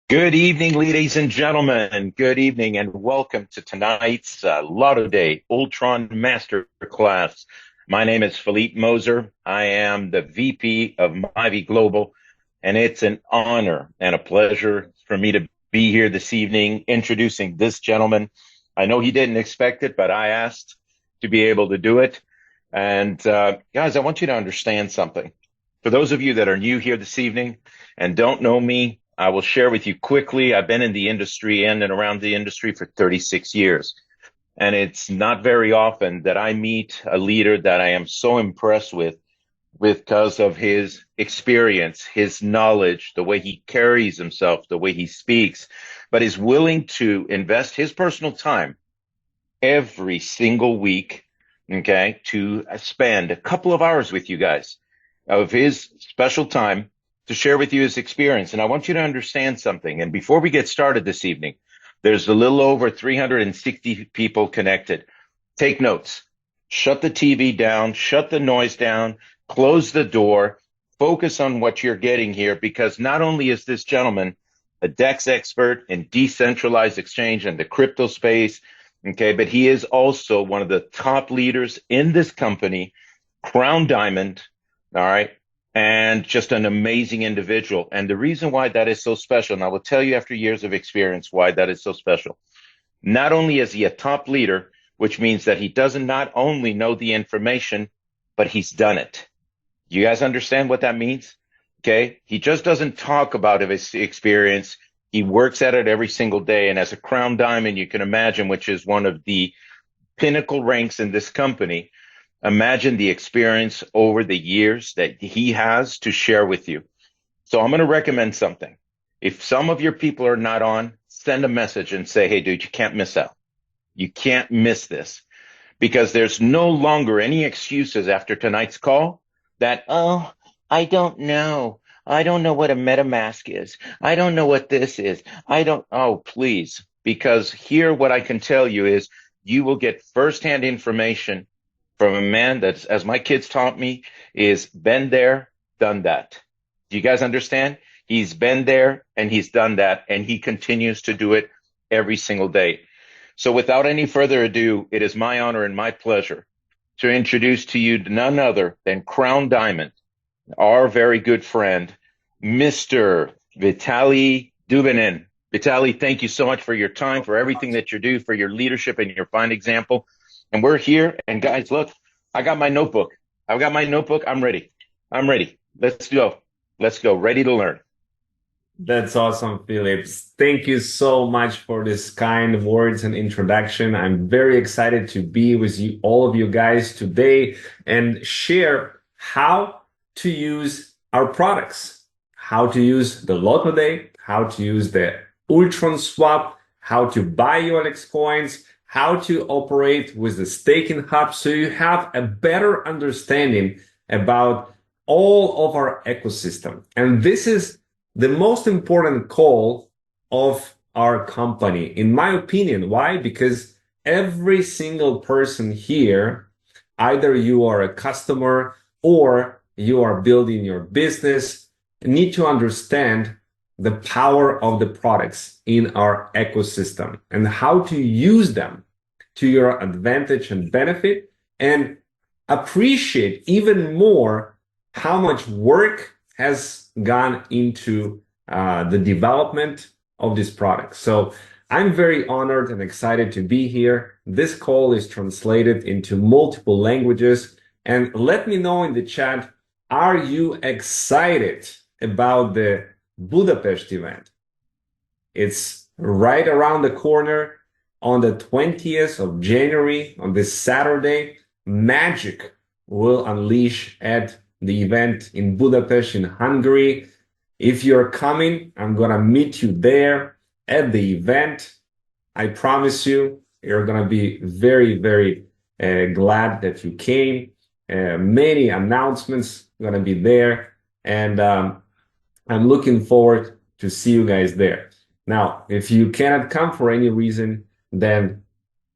Good evening, ladies and gentlemen. Good evening, and welcome to tonight's Lottoday-Ultron Masterclass. My name is Philippe Moser. I am the VP of Mavie Global, and it's an honor and a pleasure for me to be here this evening introducing this gentleman. I know he didn't expect it, but I asked to be able to do it. And guys, I want you to understand something. For those of you that are new here this evening and don't know me, I will share with you quickly. I've been in the industry and around the industry for 36 years. And it's not very often that I meet a leader that I am so impressed with because of his experience, his knowledge, the way he carries himself, the way he speaks, but is willing to invest his personal time every single week, okay, to spend a couple of hours with you guys of his special time to share with you his experience. And I want you to understand something. And before we get started this evening, there's a little over 360 people connected. Take notes. Shut the TV down, shut the noise down, close the door, focus on what you're getting here, because not only is this gentleman a DEX expert in decentralized exchange and the crypto space, okay, but he is also one of the top leaders in this company, Crown Diamond, all right, and just an amazing individual. And the reason why that is so special, and I will tell you after years of experience why that is so special. Not only is he a top leader, which means that he doesn't not only know the information, but he's done it. You guys understand what that means? Okay. He just doesn't talk about his experience. He works at it every single day. And as a Crown Diamond, you can imagine, which is one of the pinnacle ranks in this company, imagine the experience over the years that he has to share with you. So I'm going to recommend something. If some of your people are not on, send a message and say, hey, dude, you can't miss out. You can't miss this, because there's no longer any excuses after tonight's call that, oh, I don't know. I don't know what a MetaMask is. I don't know what this is. Oh, please. Because here, what I can tell you is you will get firsthand information from a man that's, as my kids taught me, is been there, done that. Do you guys understand? He's been there and he's done that, and he continues to do it every single day. So without any further ado, it is my honor and my pleasure to introduce to you none other than Crown Diamond, our very good friend, Mr. Vitaly Dubinin. Vitaly, thank you so much for your time, for everything that you do, for your leadership and your fine example. And we're here. And guys, look, I got my notebook. I've got my notebook. I'm ready. Let's go. Let's go. Ready to learn. That's awesome, Phillips. Thank you so much for this kind words and introduction. I'm very excited to be with you, all of you guys today, and share how to use our products, how to use the Lottoday, how to use the Ultron swap, how to buy ULX coins, how to operate with the staking hub, so you have a better understanding about all of our ecosystem. And this is the most important call of our company, in my opinion. Why? Because every single person here, either you are a customer or you are building your business, need to understand the power of the products in our ecosystem and how to use them to your advantage and benefit, and appreciate even more how much work has gone into the development of this product. So I'm very honored and excited to be here. This call is translated into multiple languages. And let me know in the chat, are you excited about the Budapest event? It's right around the corner on the 20th of January, on this Saturday. Magic will unleash at the event in Budapest, in Hungary. If you're coming, I'm going to meet you there at the event. I promise you, you're going to be very, very glad that you came. Many announcements going to be there, and I'm looking forward to see you guys there. Now, if you cannot come for any reason, then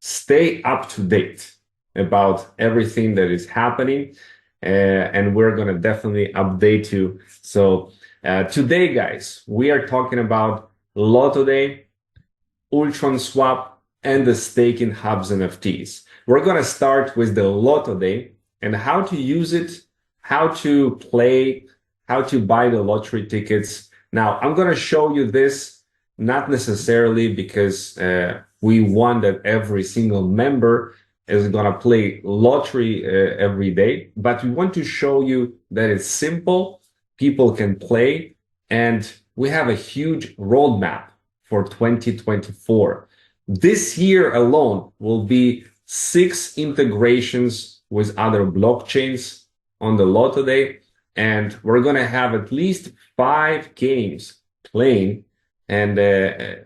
stay up to date about everything that is happening. and we're going to definitely update you. So today, guys, we are talking about Lottoday, Ultron swap, and the staking hubs NFTs. We're going to start with the Lottoday and how to use it, how to play, how to buy the lottery tickets. Now, I'm going to show you this not necessarily because we want that every single member is going to play lottery every day, but we want to show you that it's simple, people can play, and we have a huge roadmap for 2024. This year alone will be 6 integrations with other blockchains on the Lottoday, and we're going to have at least 5 games playing, and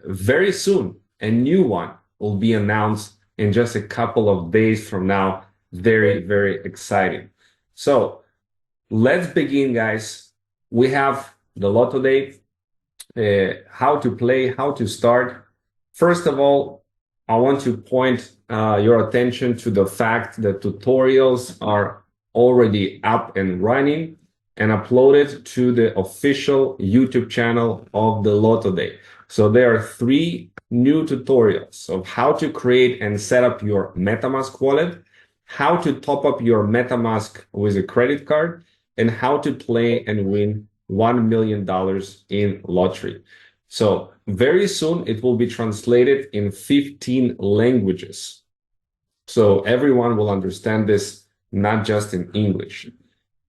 very soon a new one will be announced in just a couple of days from now. Very, very exciting. So let's begin, guys. We have the Lottoday, how to play, how to start. First of all, I want to point your attention to the fact that tutorials are already up and running and uploaded to the official YouTube channel of the Lottoday. So there are 3 new tutorials of how to create and set up your MetaMask wallet, how to top up your MetaMask with a credit card, and how to play and win $1 million in lottery. So very soon it will be translated in 15 languages. So everyone will understand this, not just in English.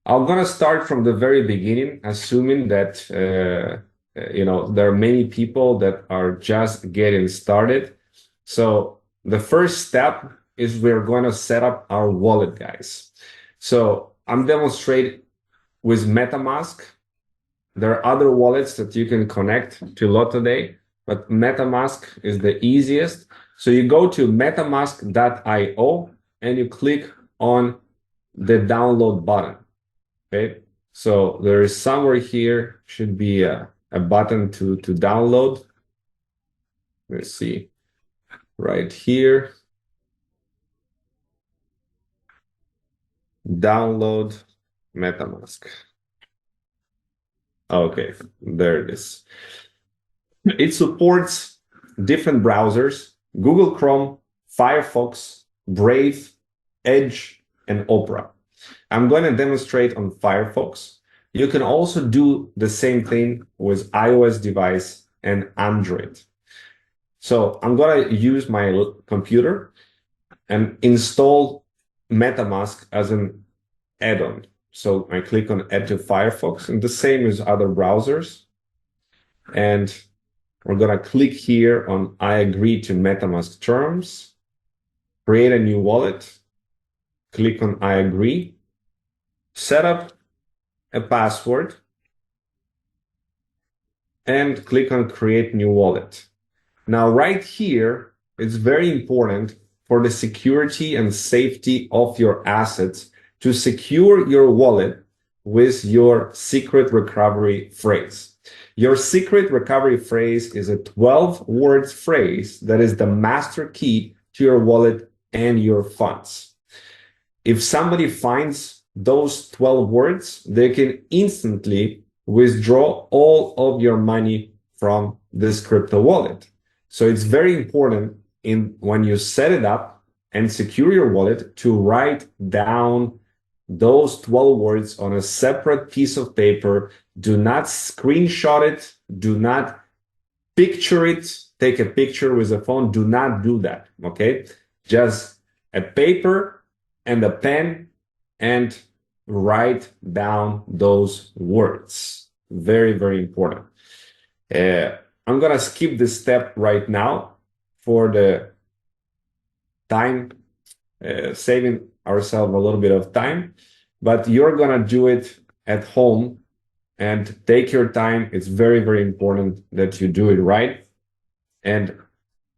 I'm going to start from the very beginning, assuming that there are many people that are just getting started. So the first step is we're going to set up our wallet, guys. So I'm demonstrating with MetaMask. There are other wallets that you can connect to Lottoday, but MetaMask is the easiest. So you go to metamask.io and you click on the download button. Okay, so there is somewhere here should be a button to download. Let's see, right here, download MetaMask. Okay, there it is. It supports different browsers: Google Chrome, Firefox, Brave, Edge, and Opera. I'm going to demonstrate on Firefox. You can also do the same thing with iOS device and Android. So I'm going to use my computer and install MetaMask as an add-on. So I click on Add to Firefox, and the same as other browsers. And we're going to click here on I agree to MetaMask terms, create a new wallet, click on I agree, set up a password, and click on create new wallet. Now, right here, it's very important for the security and safety of your assets to secure your wallet with your secret recovery phrase. Your secret recovery phrase is a 12-word phrase that is the master key to your wallet and your funds. If somebody finds those 12 words, they can instantly withdraw all of your money from this crypto wallet. So it's very important when you set it up and secure your wallet to write down those 12 words on a separate piece of paper. Do not screenshot it. Do not picture it. Take a picture with a phone. Do not do that. Okay. Just a paper and a pen and write down those words. Very, very important. I'm going to skip this step right now for the time, saving ourselves a little bit of time, but you're going to do it at home and take your time. It's very, very important that you do it right. And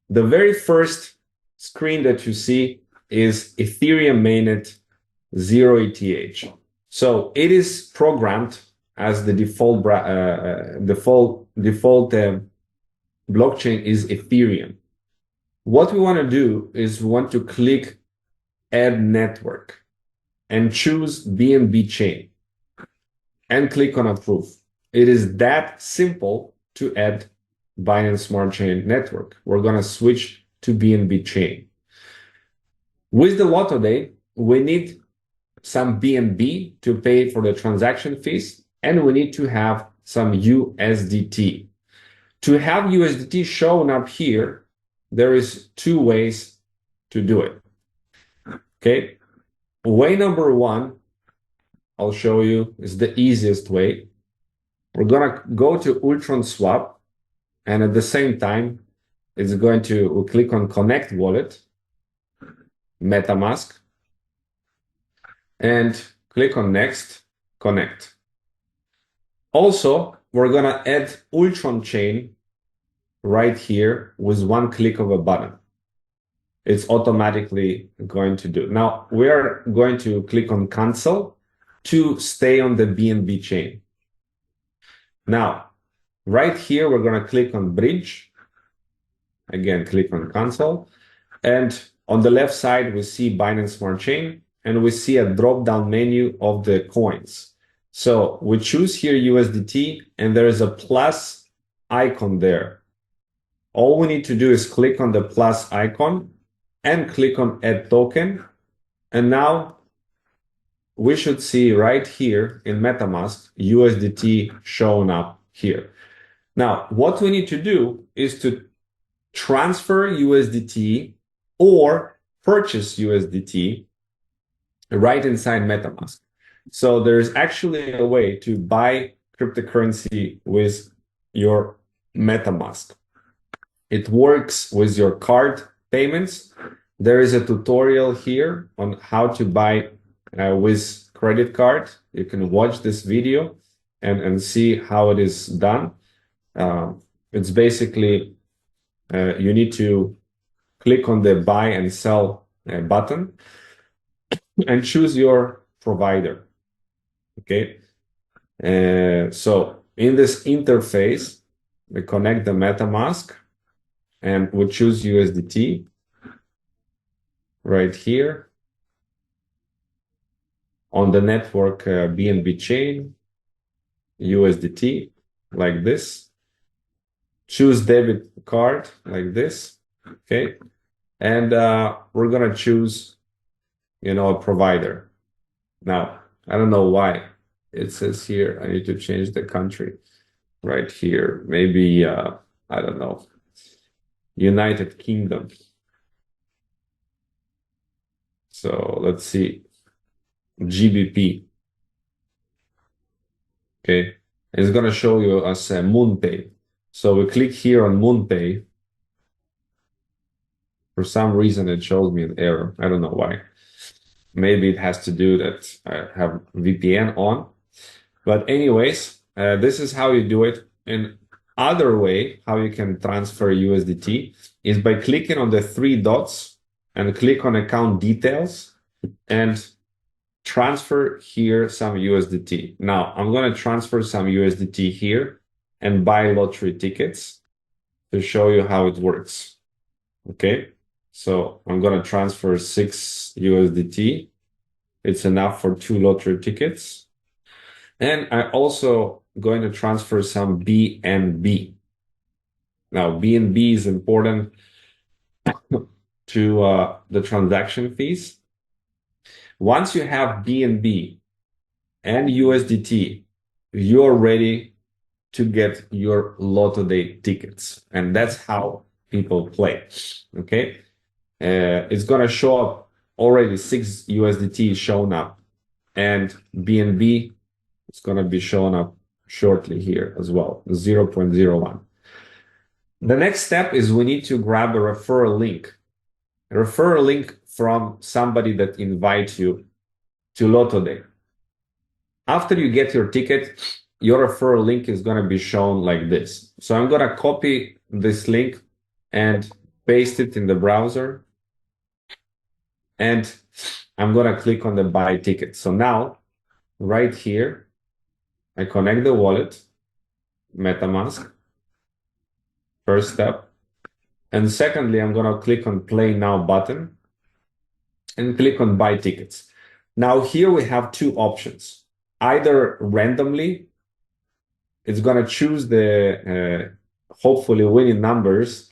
the very first screen that you see is Ethereum mainnet 0ETH. So it is programmed as the default blockchain is Ethereum. What we want to do is we want to click Add Network. and choose BNB chain and click on approve. It is that simple to add Binance Smart Chain network. We're going to switch to BNB chain. With the Lottoday, we need some BNB to pay for the transaction fees, and we need to have some USDT. To have USDT shown up here, there is two ways to do it. Okay. Way number one, I'll show you, is the easiest way. We're going to go to Ultron Swap, and at the same time, we'll click on Connect Wallet, MetaMask, and click on Next, Connect. Also, we're going to add Ultron chain right here with one click of a button. It's automatically going to do. Now, we are going to click on Cancel to stay on the BNB chain. Now, right here, we're going to click on Bridge. Again, click on Cancel. And on the left side, we see Binance Smart Chain, and we see a drop-down menu of the coins. So we choose here USDT, and there is a plus icon there. All we need to do is click on the plus icon and click on Add Token. And now we should see right here in MetaMask USDT showing up here. Now, what we need to do is to transfer USDT or purchase USDT right inside MetaMask. So there's actually a way to buy cryptocurrency with your MetaMask. It works with your card payments. There is a tutorial here on how to buy with credit card. You can watch this video and see how it is done. It's basically, you need to click on the buy and sell button and choose your provider. Okay. So in this interface, we connect the MetaMask and we choose USDT right here on the network BNB chain, USDT like this. Choose debit card like this. Okay. And we're going to choose, a provider. Now, I don't know why it says here, I need to change the country right here. Maybe, I don't know, United Kingdom. So let's see, GBP. Okay. It's going to show you as a MoonPay. So we click here on MoonPay. For some reason, it shows me an error. I don't know why. Maybe it has to do that I have VPN on. But anyways, this is how you do it. And other way, how you can transfer USDT is by clicking on the three dots and click on account details and transfer here some USDT. Now, I'm going to transfer some USDT here and buy lottery tickets to show you how it works. Okay. So I'm going to transfer 6 USDT. It's enough for 2 lottery tickets. And I also going to transfer some BNB. Now, BNB is important to the transaction fees. Once you have BNB and USDT, you're ready to get your Lottoday tickets. And that's how people play. Okay. It's going to show up already 6 USDT shown up, and BNB is going to be shown up shortly here as well, 0.01. The next step is we need to grab a referral link. A referral link from somebody that invites you to Lottoday. After you get your ticket, your referral link is going to be shown like this. So I'm going to copy this link and paste it in the browser. And I'm going to click on the buy ticket. So now, right here, I connect the wallet, MetaMask, first step. And secondly, I'm going to click on play now button and click on buy tickets. Now here we have two options. Either randomly, it's going to choose the hopefully winning numbers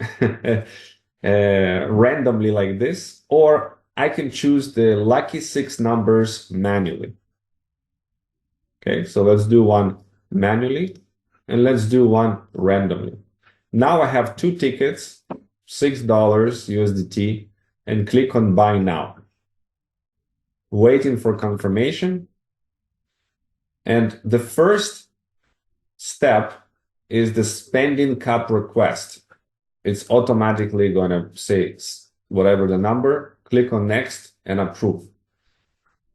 randomly like this, or I can choose the lucky 6 numbers manually. Okay, so let's do one manually and let's do one randomly. Now I have 2 tickets, $6 USDT, and click on buy now. Waiting for confirmation. And the first step is the spending cap request. It's automatically going to say whatever the number, click on next and approve.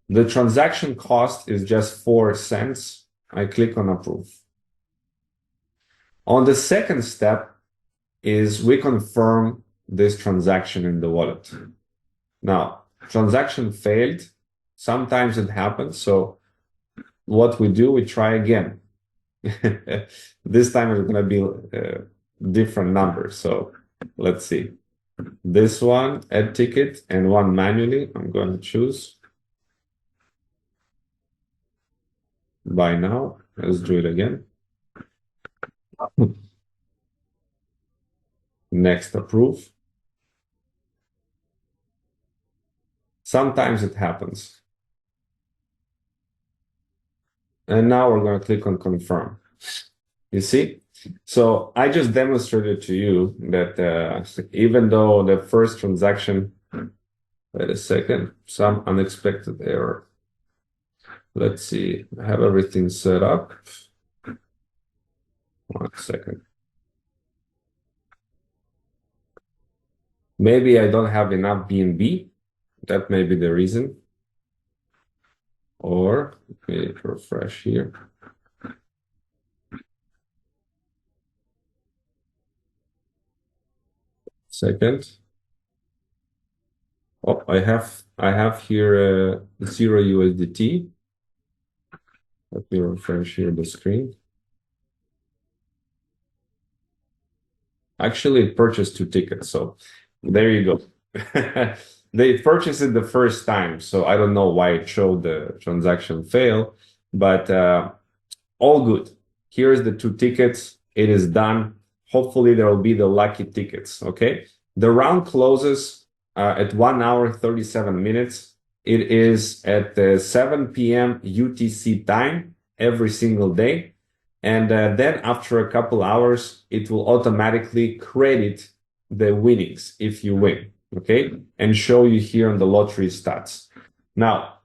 The transaction cost is just 4 cents. I click on approve. On the second step is we confirm this transaction in the wallet. Now, transaction failed. Sometimes it happens. So what we do, we try again. This time it's going to be different numbers. So let's see. This one, add ticket, and one manually. I'm going to choose. Buy now. Let's do it again. Next, approve. Sometimes it happens. And now we're going to click on confirm. You see? So I just demonstrated to you that even though the first transaction, wait a second, some unexpected error. Let's see, I have everything set up. 1 second. Maybe I don't have enough BNB. That may be the reason. Or let me refresh here. Second. Oh, I have here 0 USDT. Let me refresh here the screen. Actually, it purchased 2 tickets, so there you go. They purchased it the first time, so I don't know why it showed the transaction fail, but all good. Here's the 2 tickets. It is done. Hopefully, there will be the lucky tickets, okay? The round closes at 1 hour, 37 minutes. It is at 7 p.m. UTC time every single day. And then after a couple hours, it will automatically credit the winnings if you win, okay? And show you here on the lottery stats. Now,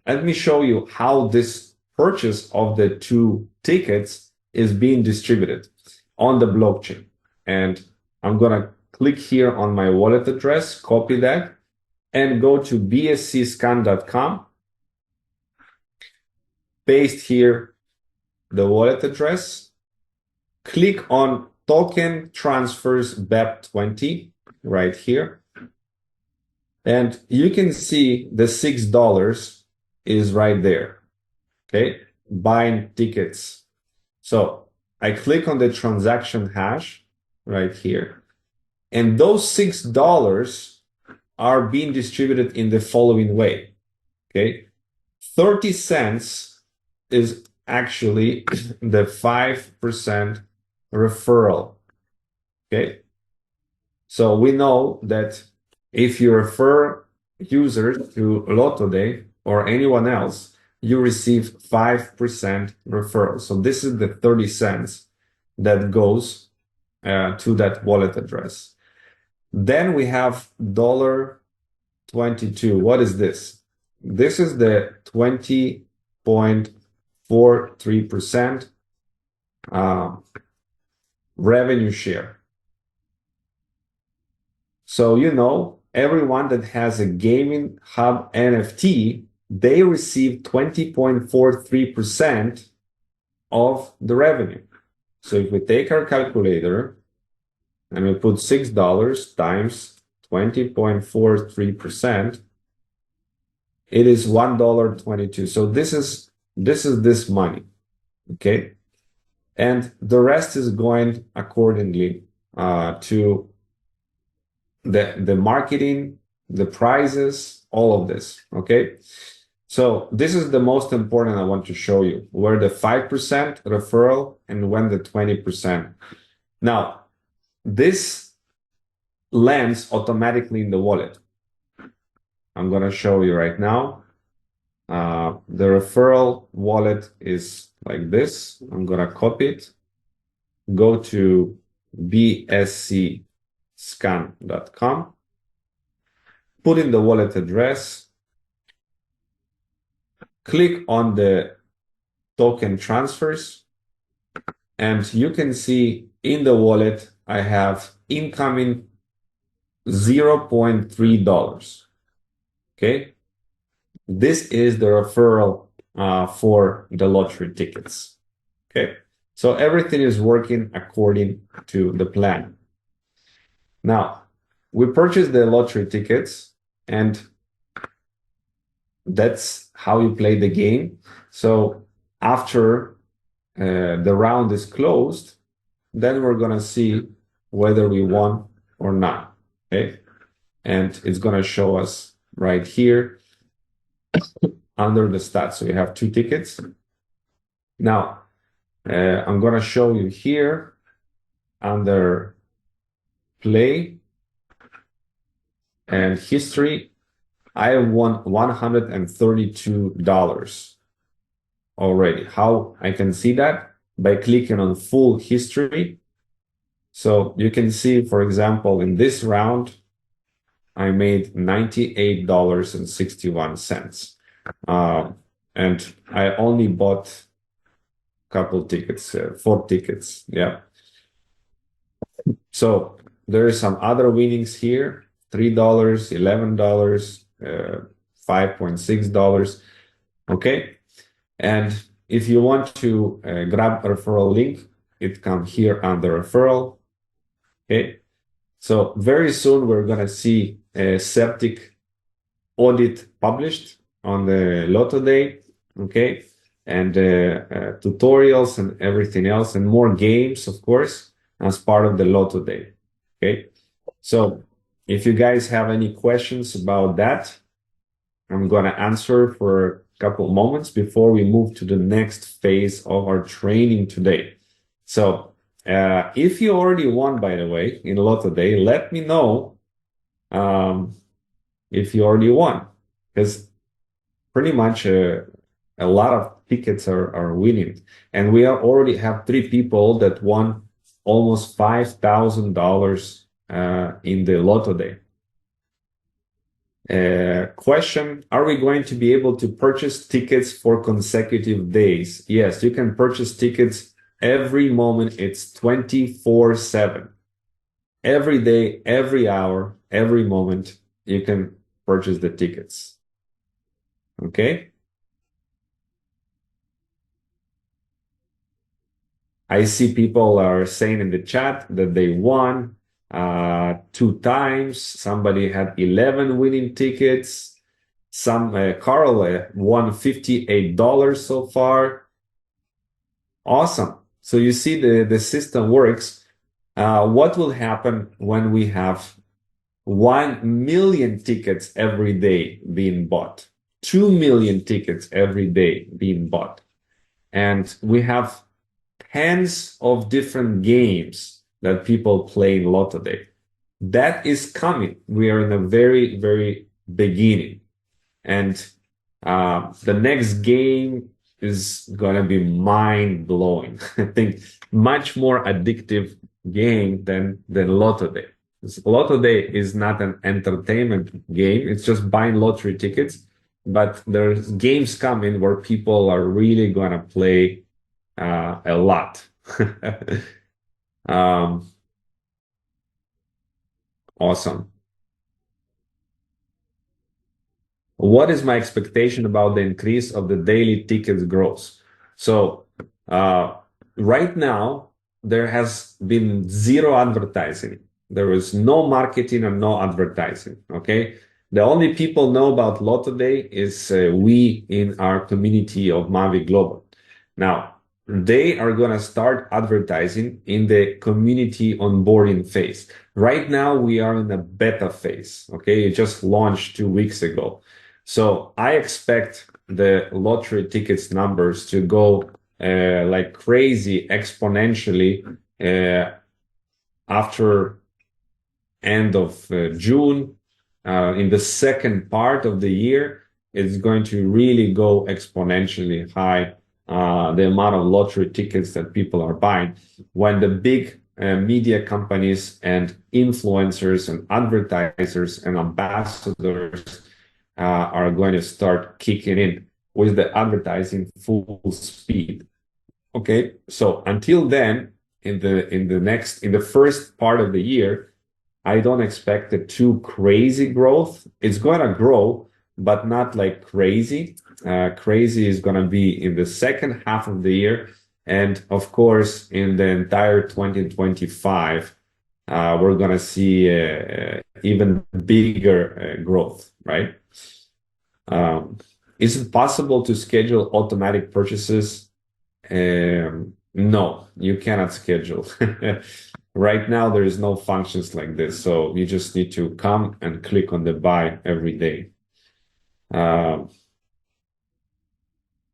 let me show you how this purchase of the 2 tickets is being distributed on the blockchain. And I'm going to click here on my wallet address, copy that, and go to bscscan.com, paste here the wallet address, click on token transfers BEP20 right here. And you can see the $6 is right there, okay? Buying tickets. So I click on the transaction hash right here. And those $6 are being distributed in the following way, okay? 30 cents is actually the 5% referral, okay? So we know that if you refer users to Lottoday or anyone else, you receive 5% referral. So this is the 30 cents that goes to that wallet address. Then we have $22. What is this? This is the 20.43% revenue share. So, you know, everyone that has a gaming hub NFT, they receive 20.43% of the revenue. So if we take our calculator and we put $6 times 20.43%, it is $1.22. So this is this money, okay? And the rest is going accordingly to the marketing, the prizes, all of this, okay? So this is the most important I want to show you, where the 5% referral and when the 20%. Now, this lands automatically in the wallet. I'm going to show you right now. The referral wallet is like this. I'm going to copy it. Go to bscscan.com. Put in the wallet address. Click on the token transfers. And you can see in the wallet, I have incoming $0.3. Okay. This is the referral for the lottery tickets. Okay. So everything is working according to the plan. Now, we purchased the lottery tickets, and that's how you play the game. So after the round is closed, then we're going to see whether we won or not. Okay. And it's going to show us right here under the stats. So we have 2 tickets. Now, I'm going to show you here under play and history. I won $132 already. How I can see that? By clicking on full history. So you can see, for example, in this round, I made $98.61. And I only bought a couple tickets, 4 tickets. Yeah. So there are some other winnings here, $3, $11, $5.6. Okay. And if you want to grab a referral link, it comes here under referral. Okay. So very soon we're going to see a septic audit published on the Lottoday. Okay. And tutorials and everything else, and more games, of course, as part of the Lottoday. Okay. So if you guys have any questions about that, I'm going to answer for a couple moments before we move to the next phase of our training today. So if you already won, by the way, in Lottoday, let me know if you already won, because pretty much a lot of tickets are winning. And we already have 3 people that won almost $5,000 in the Lottoday. Question, are we going to be able to purchase tickets for consecutive days? Yes, you can purchase tickets every moment. It's 24/7. Every day, every hour, every moment, you can purchase the tickets. Okay. I see people are saying in the chat that they won 2 times. Somebody had 11 winning tickets. Carl won $58 so far. Awesome. So you see the system works. What will happen when we have 1 million tickets every day being bought, 2 million tickets every day being bought, and we have tens of different games that people play in Lottoday? That is coming. We are in a very, very beginning. And the next game is going to be mind-blowing. I think much more addictive game than Lottoday. Lottoday is not an entertainment game. It's just buying lottery tickets. But there's games coming where people are really going to play a lot. Awesome. What is my expectation about the increase of the daily tickets growth? So right now, there has been 0 advertising. There is no marketing and no advertising, okay? The only people know about Lottoday is we in our community of Mavie Global. Now, they are going to start advertising in the community onboarding phase. Right now, we are in a beta phase, okay? It just launched 2 weeks ago. So I expect the lottery tickets numbers to go like crazy exponentially after end of June. In the second part of the year, it's going to really go exponentially high, the amount of lottery tickets that people are buying when the big media companies and influencers and advertisers and ambassadors are going to start kicking in with the advertising full speed. Okay, so until then, in the first part of the year, I don't expect a too crazy growth. It's going to grow, but not like crazy. Crazy is going to be in the second half of the year. And of course, in the entire 2025, we're going to see even bigger growth, right? Is it possible to schedule automatic purchases? No, you cannot schedule. Right now, there is no functions like this. So you just need to come and click on the buy every day.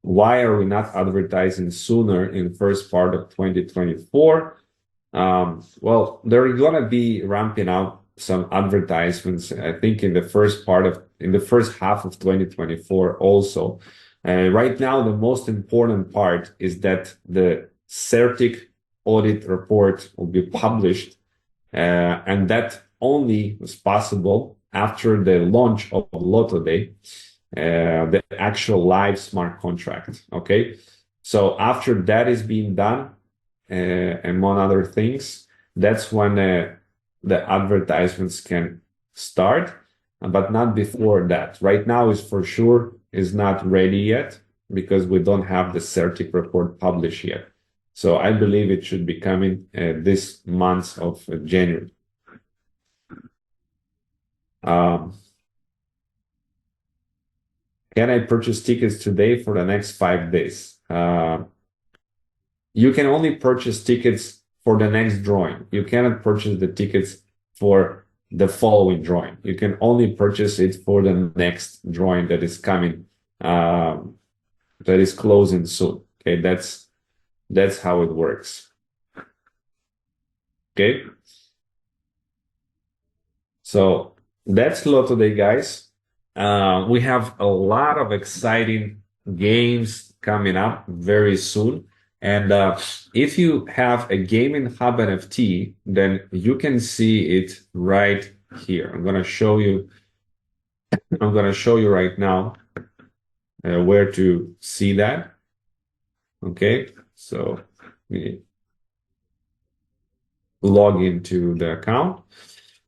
Why are we not advertising sooner in first part of 2024? Well, they're going to be ramping up some advertisements, I think, in the first half of 2024 also. Right now, the most important part is that the CERTIC audit report will be published, and that only was possible after the launch of Lottoday, the actual live smart contract. Okay, so after that is being done, among other things, that's when the advertisements can start, but not before that. Right now is for sure is not ready yet because we don't have the CERTIC report published yet. So I believe it should be coming this month of January. Can I purchase tickets today for the next 5 days? You can only purchase tickets for the next drawing. You cannot purchase the tickets for the following drawing. You can only purchase it for the next drawing that is coming, that is closing soon. Okay, that's how it works. Okay. So that's Lottoday, guys. We have a lot of exciting games coming up very soon. And if you have a Gaming Hub NFT, then you can see it right here. I'm going to show you right now where to see that. Okay, so we log into the account.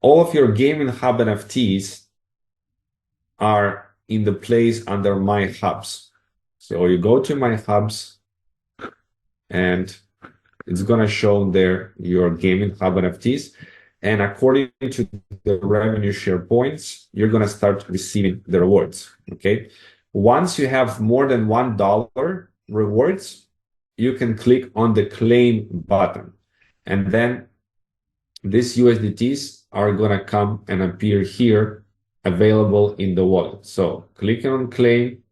All of your Gaming Hub NFTs are in the place under My Hubs. So you go to My Hubs, and it's going to show there your Gaming Hub NFTs. And according to the revenue share points, you're going to start receiving the rewards. Okay. Once you have more than $1 rewards, you can click on the claim button. And then these USDTs are going to come and appear here available in the wallet. So clicking on claim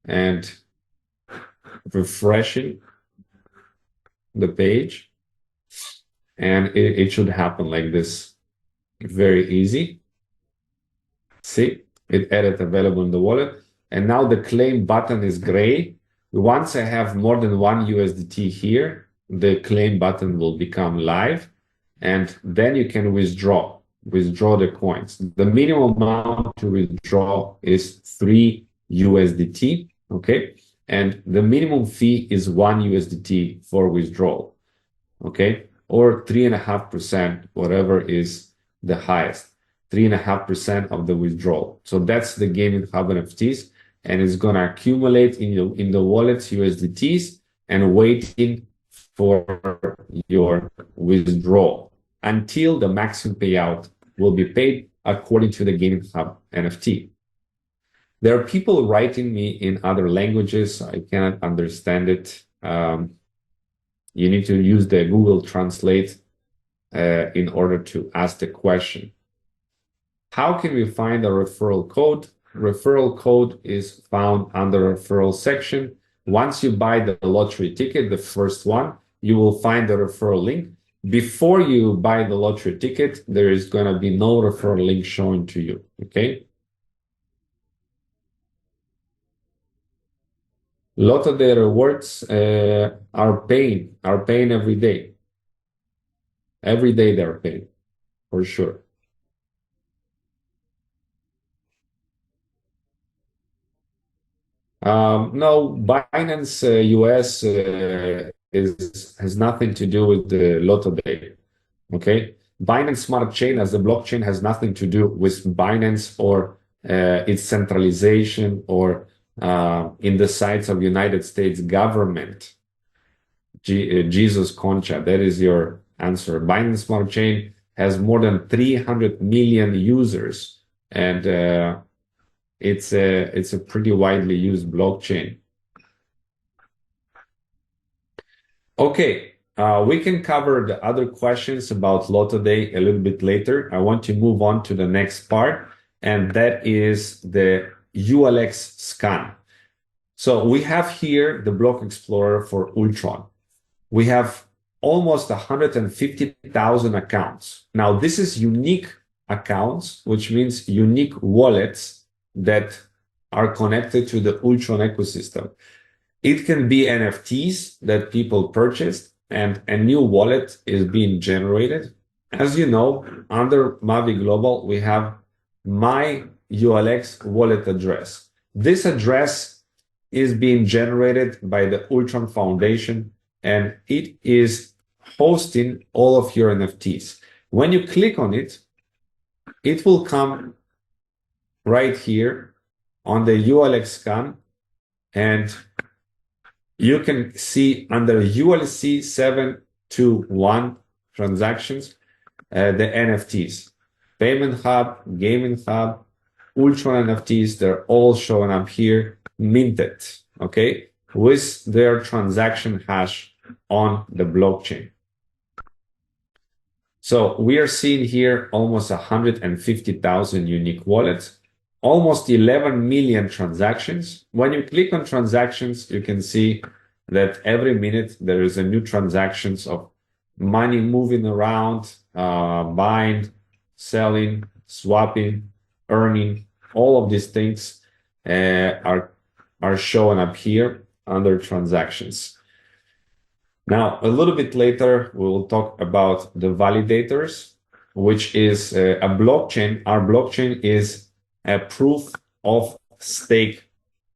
and refreshing the page, and it should happen like this. Very easy. See, it added available in the wallet. And now the claim button is gray. Once I have more than one USDT here, the claim button will become live, and then you can withdraw the coins. The minimum amount to withdraw is 3 USDT, okay? And the minimum fee is 1 USDT for withdrawal, okay? Or 3.5%, whatever is the highest, 3.5% of the withdrawal. So that's the Gaming Hub NFTs, and it's gonna accumulate in the wallets USDTs and waiting for your withdrawal until the maximum payout will be paid according to the Gaming Hub NFT. There are people writing me in other languages. I cannot understand it. You need to use the Google Translate in order to ask the question. How can we find a referral code? referral code is found under referral section. Once you buy the lottery ticket, the first one, you will find the referral link. Before you buy the lottery ticket, there is going to be no referral link shown to you, okay? Lottoday rewards are paying every day. Every day they're paying, for sure. No, Binance US has nothing to do with the Lottoday. Okay, Binance Smart Chain as a blockchain has nothing to do with Binance or its centralization or in the sites of United States government. Jesus Concha, that is your answer. Binance Smart Chain has more than 300 million users, and it's a pretty widely used blockchain. Okay, we can cover the other questions about Lottoday a little bit later. I want to move on to the next part, and that is the ULX scan. So we have here the block explorer for Ultron. We have almost 150,000 accounts. Now, this is unique accounts, which means unique wallets that are connected to the Ultron ecosystem. It can be NFTs that people purchased, and a new wallet is being generated. As you know, under Mavi Global, we have my ULX wallet address. This address is being generated by the Ultron Foundation, and it is hosting all of your NFTs. When you click on it, it will come right here on the ULX scan, and you can see under ULC 721 transactions, the NFTs, Payment Hub, Gaming Hub, Ultron NFTs, they're all showing up here, minted, okay, with their transaction hash on the blockchain. So we are seeing here almost 150,000 unique wallets, almost 11 million transactions. When you click on transactions, you can see that every minute there is a new transactions of money moving around, buying, selling, swapping, earning. All of these things are showing up here under transactions. Now, a little bit later, we will talk about the validators, which is a blockchain. Our blockchain is a proof of stake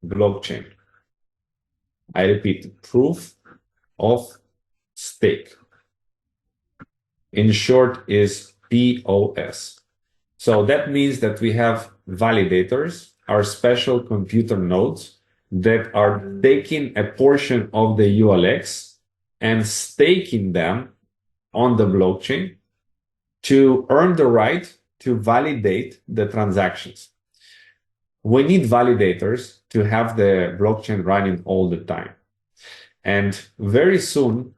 blockchain. I repeat, proof of stake. In short is POS. So that means that we have validators, our special computer nodes that are taking a portion of the ULX and staking them on the blockchain to earn the right to validate the transactions. We need validators to have the blockchain running all the time. And very soon,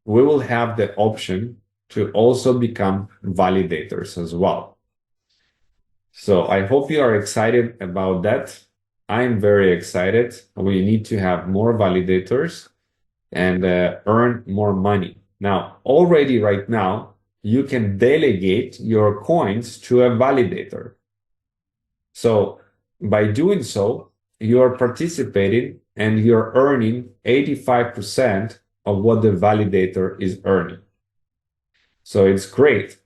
we will have the option to also become validators as well. So I hope you are excited about that. I'm very excited. We need to have more validators and earn more money. Now, already right now, you can delegate your coins to a validator. So by doing so, you're participating and you're earning 85% of what the validator is earning. So it's great.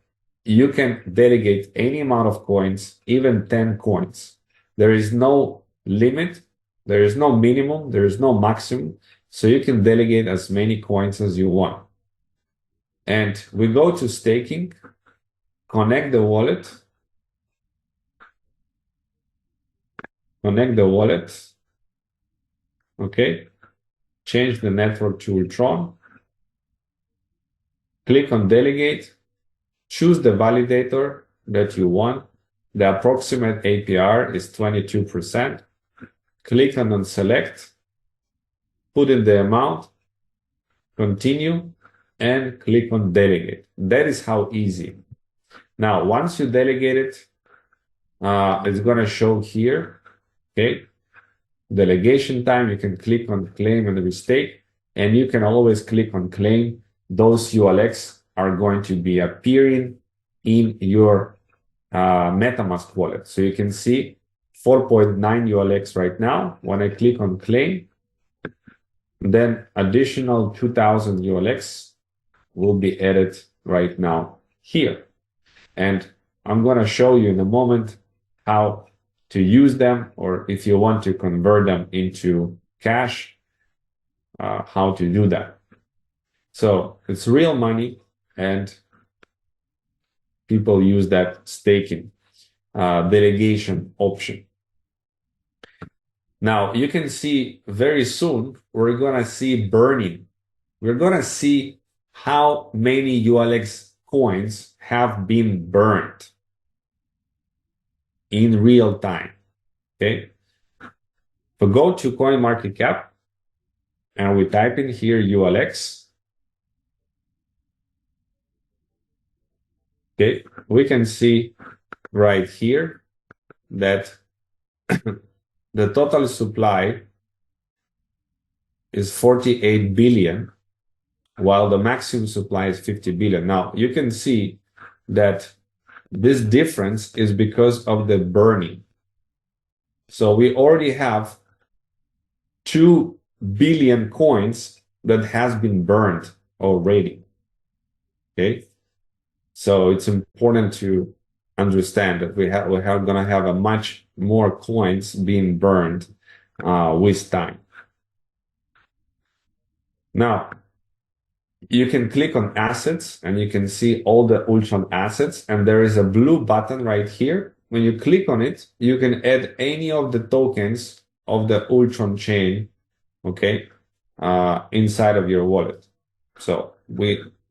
You can delegate any amount of coins, even 10 coins. There is no limit. There is no minimum. There is no maximum. So you can delegate as many coins as you want. And we go to staking, connect the wallet, okay, change the network to Ultron, click on delegate, choose the validator that you want. The approximate APR is 22%. Click on select, put in the amount, continue, and click on delegate. That is how easy. Now, once you delegate it, it's going to show here Okay. Delegation time, you can click on claim and mistake, and you can always click on claim. Those ULX are going to be appearing in your MetaMask wallet. So you can see 4.9 ULX right now. When I click on claim, then additional 2000 ULX will be added right now here. And I'm going to show you in a moment how to use them, or if you want to convert them into cash, how to do that. So it's real money, and people use that staking delegation option. Now you can see very soon we're going to see burning. We're going to see how many ULX coins have been burned in real time. Okay. So go to CoinMarketCap and we type in here ULX. Okay, we can see right here that the total supply is 48 billion, while the maximum supply is 50 billion. Now you can see that this difference is because of the burning. So we already have 2 billion coins that has been burned already. Okay, so it's important to understand that we're going to have a much more coins being burned with time. Now you can click on assets and you can see all the Ultron assets, and there is a blue button right here. When you click on it, you can add any of the tokens of the Ultron chain, okay, inside of your wallet. So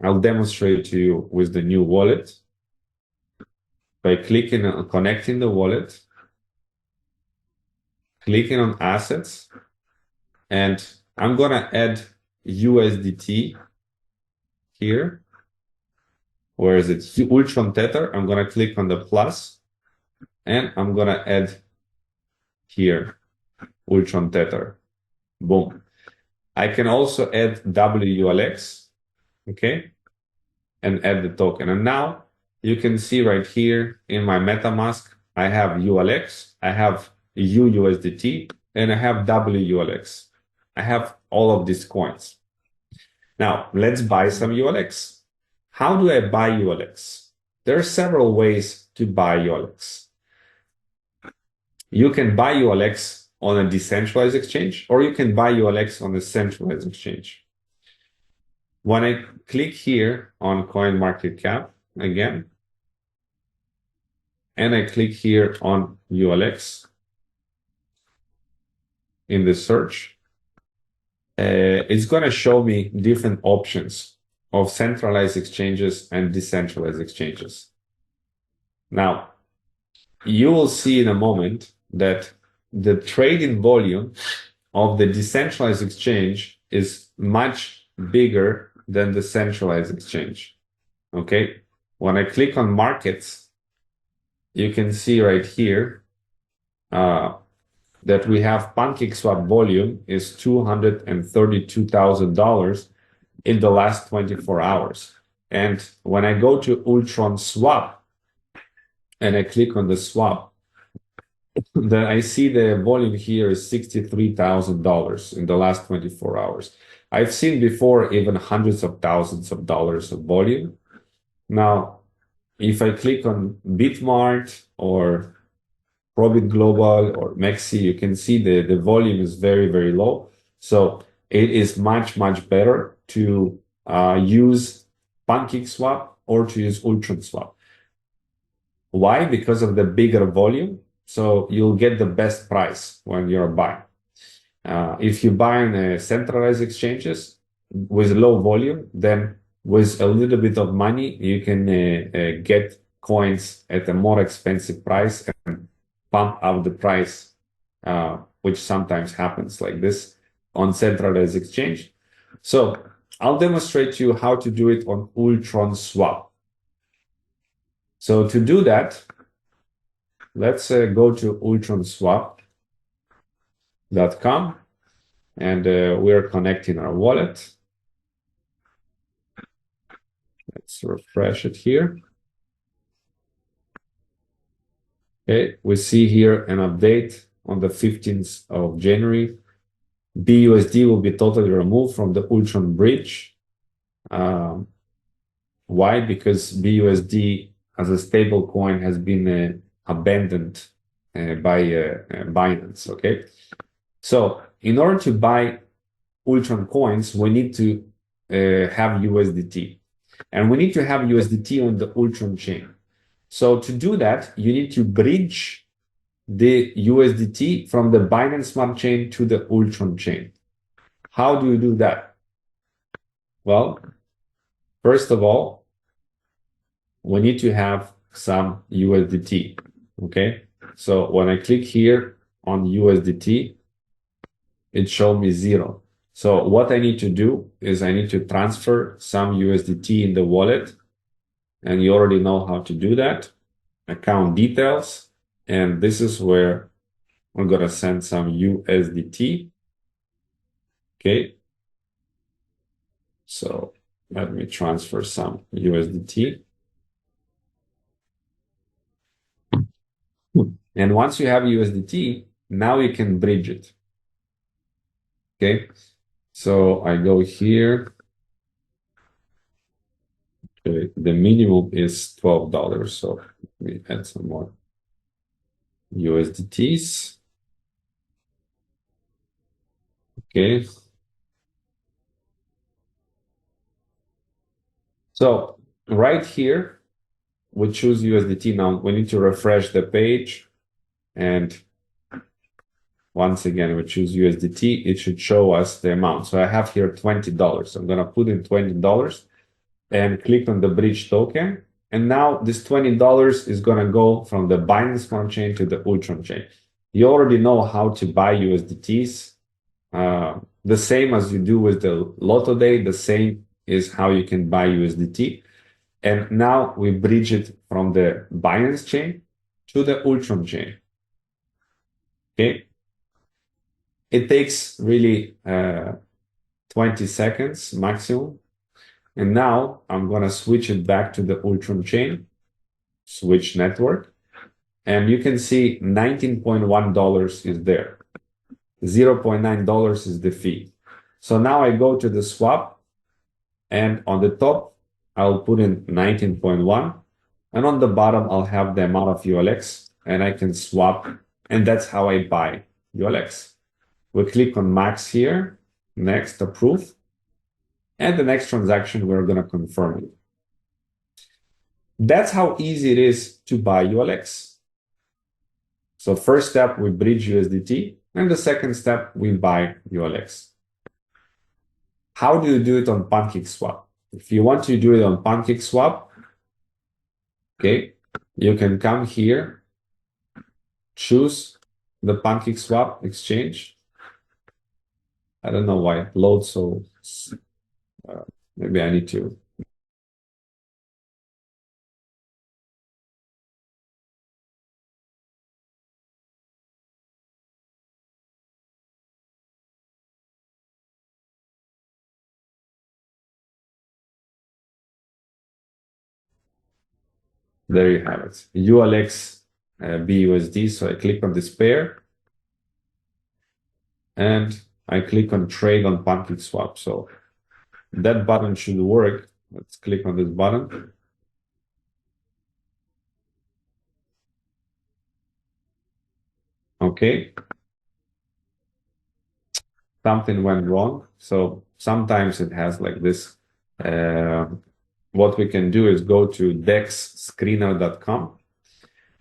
I'll demonstrate to you with the new wallet by clicking on connecting the wallet, clicking on assets, and I'm gonna add USDT here. Where is it? Ultron Tether. I'm gonna click on the plus, and I'm gonna add here Ultron Tether. Boom. I can also add WULX, okay, and add the token. And now you can see right here in my MetaMask, I have ULX, I have UUSDT, and I have WULX. I have all of these coins. Now let's buy some ULX. How do I buy ULX? There are several ways to buy ULX. You can buy ULX on a decentralized exchange, or you can buy ULX on a centralized exchange. When I click here on CoinMarketCap again, and I click here on ULX in the search, it's going to show me different options of centralized exchanges and decentralized exchanges. Now, you will see in a moment that the trading volume of the decentralized exchange is much bigger than the centralized exchange. Okay, when I click on markets, you can see right here that we have PancakeSwap volume is $232,000 in the last 24 hours. And when I go to Ultron Swap and I click on the swap, then I see the volume here is $63,000 in the last 24 hours. I've seen before even hundreds of thousands of dollars of volume. Now, if I click on Bitmart or Probit Global or Mexi, you can see the volume is very, very low. So it is much, much better to use PancakeSwap or to use Ultron Swap. Why? Because of the bigger volume. So you'll get the best price when you're buying. If you buy in centralized exchanges with low volume, then with a little bit of money, you can get coins at a more expensive price and pump up the price, which sometimes happens like this on centralized exchange. So I'll demonstrate to you how to do it on Ultron Swap. So to do that, let's go to Ultron Swap and we're connecting our wallet. Let's refresh it here. Okay, we see here an update on the 15th of January. BUSD will be totally removed from the Ultron bridge. Why? Because BUSD as a stable coin has been abandoned by Binance. Okay, so in order to buy Ultron coins, we need to have USDT, and we need to have USDT on the Ultron chain. So to do that, you need to bridge the USDT from the Binance Smart Chain to the Ultron chain. How do you do that? Well, first of all, we need to have some USDT. Okay, so when I click here on USDT, it shows me 0. So what I need to do is I need to transfer some USDT in the wallet, and you already know how to do that. Account details, and this is where we're gonna send some USDT. Okay, so let me transfer some USDT. And once you have USDT, now you can bridge it. Okay, so I go here. Okay, the minimum is $12, so let me add some more USDTs. Okay. So right here, we choose USDT. Now we need to refresh the page. And once again, we choose USDT. It should show us the amount. So I have here $20. I'm going to put in $20 and click on the bridge token. And now this $20 is going to go from the Binance Smart Chain to the Ultron chain. You already know how to buy USDTs. The same as you do with the Lottoday, the same is how you can buy USDT. And now we bridge it from the Binance chain to the Ultron chain. Okay. It takes really 20 seconds maximum. And now I'm going to switch it back to the Ultron chain, switch network. And you can see $19.1 is there. $0.9 is the fee. So now I go to the swap, and on the top, I'll put in 19.1. And on the bottom, I'll have the amount of ULX, and I can swap. And that's how I buy ULX. We click on max here, next, approve. And the next transaction, we're going to confirm it. That's how easy it is to buy ULX. So first step, we bridge USDT. And the second step, we buy ULX. How do you do it on PancakeSwap? If you want to do it on PancakeSwap, okay, you can come here, choose the PancakeSwap exchange. I don't know why it loads so maybe I need to. There you have it. ULX BUSD. So I click on this pair and I click on trade on PancakeSwap. So that button should work. Let's click on this button. Okay. Something went wrong. So sometimes it has like this. What we can do is go to dexscreener.com.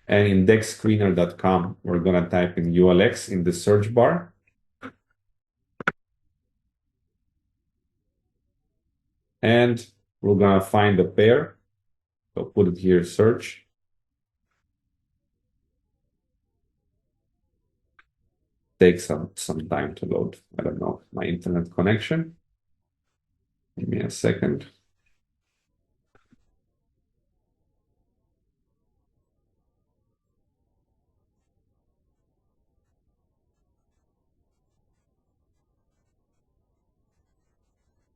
And in dexscreener.com, we're going to type in ULX in the search bar. And we're going to find the pair. So put it here, search. Takes some time to load. I don't know, my internet connection. Give me a second.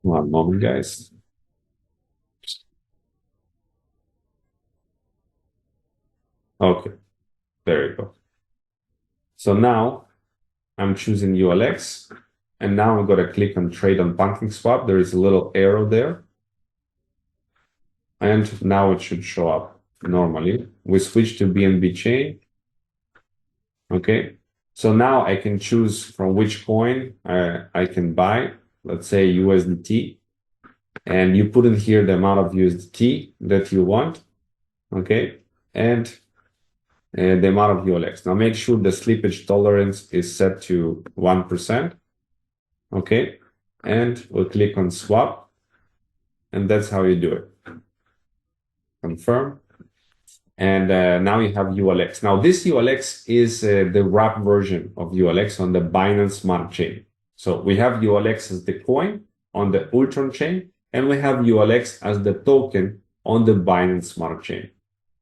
One moment, guys. Okay, there you go. So now I'm choosing ULX, and now I'm going to click on trade on PancakeSwap. There is a little arrow there. And now it should show up normally. We switch to BNB chain. Okay, so now I can choose from which coin I can buy, let's say USDT, and you put in here the amount of USDT that you want, okay, and the amount of ULX. Now make sure the slippage tolerance is set to 1%, okay, and we'll click on swap, and that's how you do it. Confirm. And now you have ULX. Now this ULX is the wrap version of ULX on the Binance Smart Chain. So we have ULX as the coin on the Ultron chain, and we have ULX as the token on the Binance Smart Chain.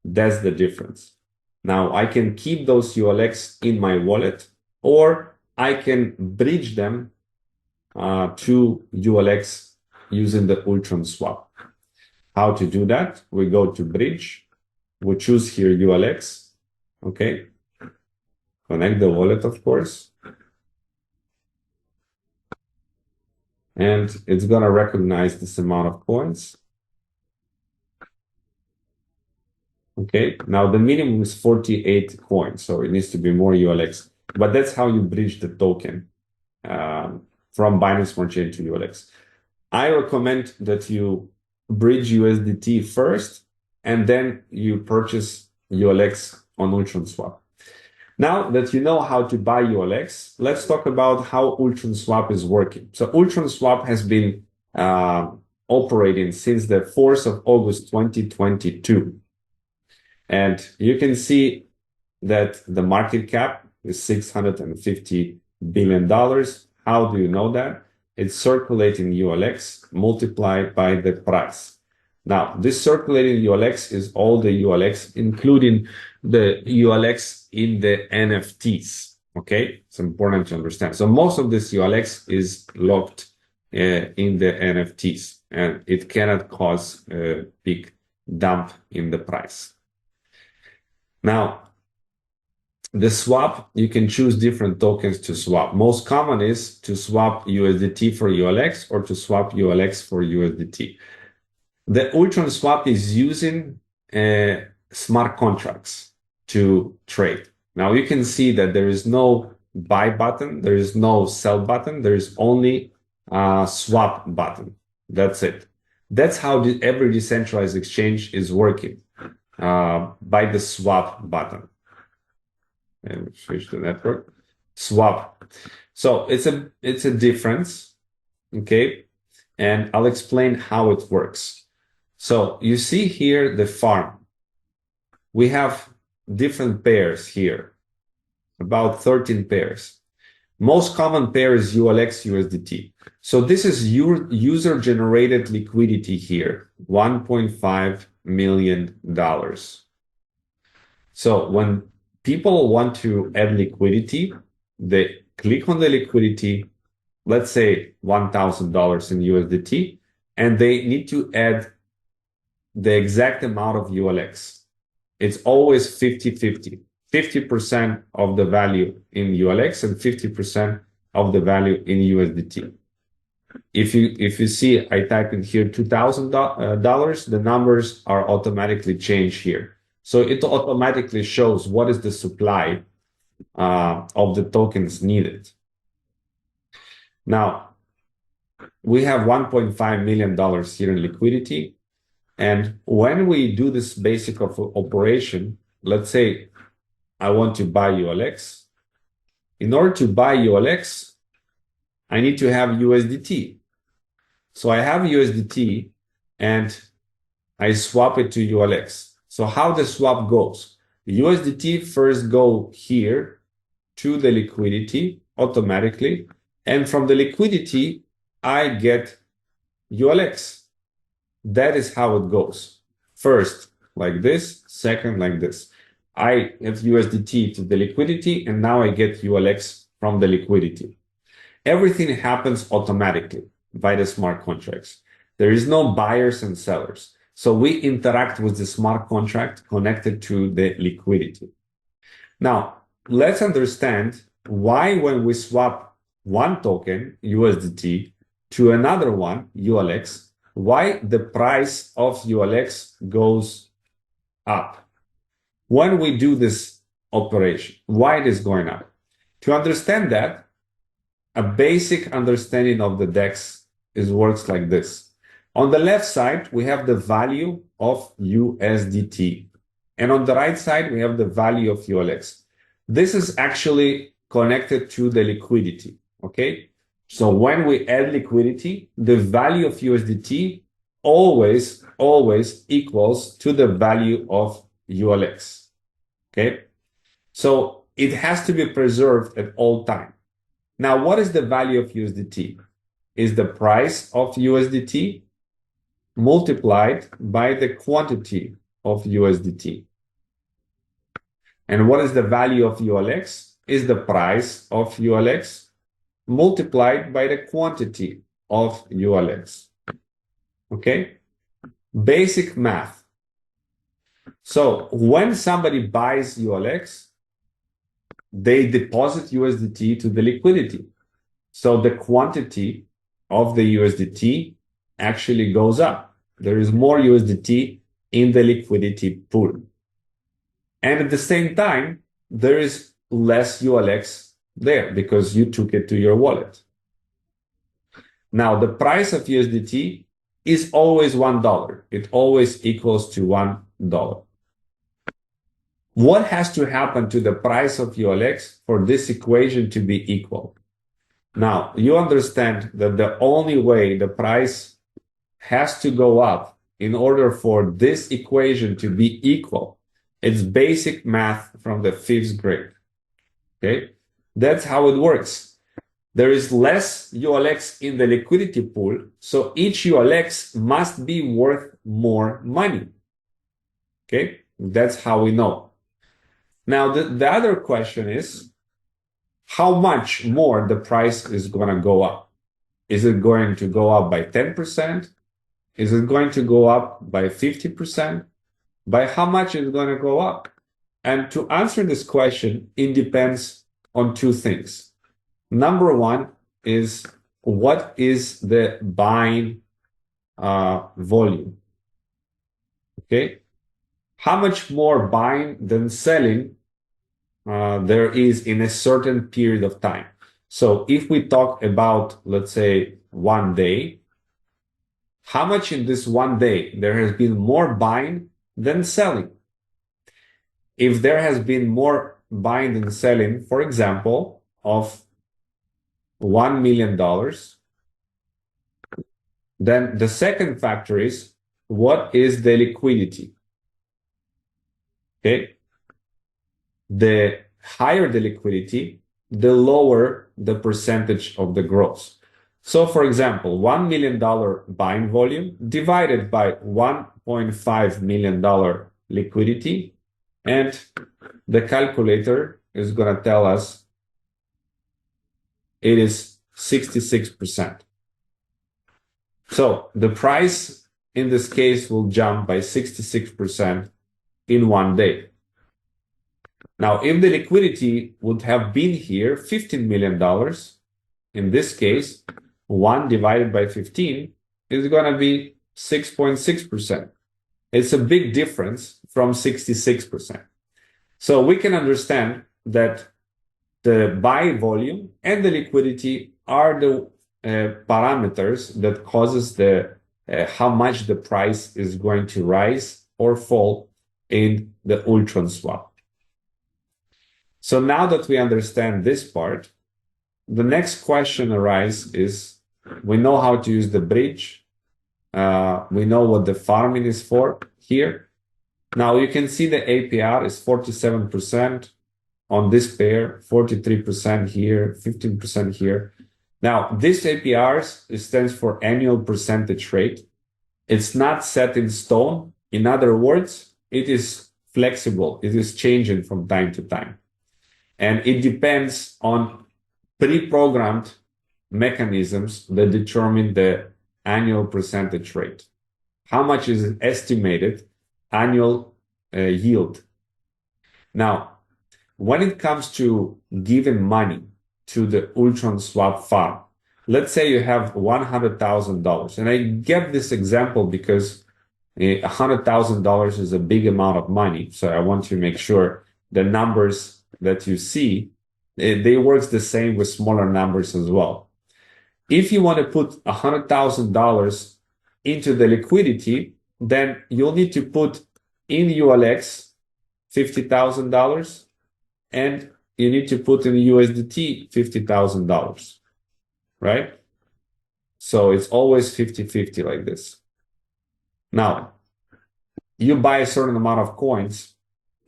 That's the difference. Now I can keep those ULX in my wallet, or I can bridge them to ULX using the Ultron swap. How to do that? We go to bridge. We choose here ULX, okay? Connect the wallet, of course. And it's gonna recognize this amount of coins. Okay, now the minimum is 48 coins, so it needs to be more ULX. But that's how you bridge the token from Binance Smart Chain to ULX. I recommend that you bridge USDT first, and then you purchase ULX on Ultron Swap. Now that you know how to buy ULX, let's talk about how Ultron Swap is working. So Ultron Swap has been operating since the 4th of August 2022. And you can see that the market cap is $650 billion. How do you know that? It's circulating ULX multiplied by the price. Now, this circulating ULX is all the ULX, including the ULX in the NFTs. Okay, it's important to understand. So most of this ULX is locked in the NFTs, and it cannot cause a big dump in the price. Now, the swap, you can choose different tokens to swap. Most common is to swap USDT for ULX or to swap ULX for USDT. The Ultron swap is using smart contracts to trade. Now you can see that there is no buy button, there is no sell button, there is only a swap button. That's it. That's how every decentralized exchange is working, by the swap button. And switch the network. Swap. So it's a difference, okay? And I'll explain how it works. So you see here the farm. We have different pairs here, about 13 pairs. Most common pair is ULX USDT. So this is your user-generated liquidity here, $1.5 million. So when people want to add liquidity, they click on the liquidity, let's say $1,000 in USDT, and they need to add the exact amount of ULX. It's always 50-50. 50% of the value in ULX and 50% of the value in USDT. If you see, I type in here $2,000, the numbers are automatically changed here. So it automatically shows what is the supply of the tokens needed. Now, we have $1.5 million here in liquidity. And when we do this basic operation, let's say I want to buy ULX. In order to buy ULX, I need to have USDT. So I have USDT and I swap it to ULX. So how the swap goes? USDT first go here to the liquidity automatically. And from the liquidity, I get ULX. That is how it goes. First, like this, second, like this. I have USDT to the liquidity, and now I get ULX from the liquidity. Everything happens automatically. via smart contracts. There is no buyers and sellers. So we interact with the smart contract connected to the liquidity. Now, let's understand why when we swap one token, USDT, to another one, ULX, why the price of ULX goes up. When we do this operation, why it is going up? To understand that, a basic understanding of the DEX works like this. On the left side, we have the value of USDT. And on the right side, we have the value of ULX. This is actually connected to the liquidity, okay? So when we add liquidity, the value of USDT always equals to the value of ULX, okay? So it has to be preserved at all time. Now, what is the value of USDT? Is the price of USDT multiplied by the quantity of USDT. And what is the value of ULX? Is the price of ULX multiplied by the quantity of ULX. Okay? Basic math. So when somebody buys ULX, they deposit USDT to the liquidity. So the quantity of the USDT actually goes up. There is more USDT in the liquidity pool. And at the same time, there is less ULX there because you took it to your wallet. Now, the price of USDT is always $1. It always equals to $1. What has to happen to the price of ULX for this equation to be equal? Now, you understand that the only way the price has to go up in order for this equation to be equal, it's basic math from the 5th grade. Okay? That's how it works. There is less ULX in the liquidity pool, so each ULX must be worth more money. Okay? That's how we know. Now, the other question is, how much more the price is going to go up? Is it going to go up by 10%? Is it going to go up by 50%? By how much is it going to go up? And to answer this question, it depends on two things. Number one is, what is the buying volume? Okay? How much more buying than selling there is in a certain period of time? So if we talk about, let's say, 1 day, how much in this 1 day there has been more buying than selling? If there has been more buying than selling, for example, of $1 million, then the second factor is, what is the liquidity? Okay? The higher the liquidity, the lower the percentage of the gross. So, for example, $1 million buying volume divided by $1.5 million liquidity, and the calculator is going to tell us it is 66%. So the price in this case will jump by 66% in 1 day. Now, if the liquidity would have been here, $15 million, in this case, 1 divided by 15 is going to be 6.6%. It's a big difference from 66%. So we can understand that the buy volume and the liquidity are the parameters that causes the how much the price is going to rise or fall in the Ultron swap. So now that we understand this part, the next question arises is, we know how to use the bridge. We know what the farming is for here. Now you can see the APR is 47% on this pair, 43% here, 15% here. Now this APR stands for annual percentage rate. It's not set in stone. In other words, it is flexible. It is changing from time to time. And it depends on pre-programmed mechanisms that determine the annual percentage rate. How much is estimated annual yield? Now, when it comes to giving money to the Ultron swap farm, let's say you have $100,000. And I give this example because $100,000 is a big amount of money. So I want to make sure the numbers that you see, they work the same with smaller numbers as well. If you want to put $100,000 into the liquidity, then you'll need to put in ULX $50,000 and you need to put in USDT $50,000, right? So it's always 50-50 like this. Now, you buy a certain amount of coins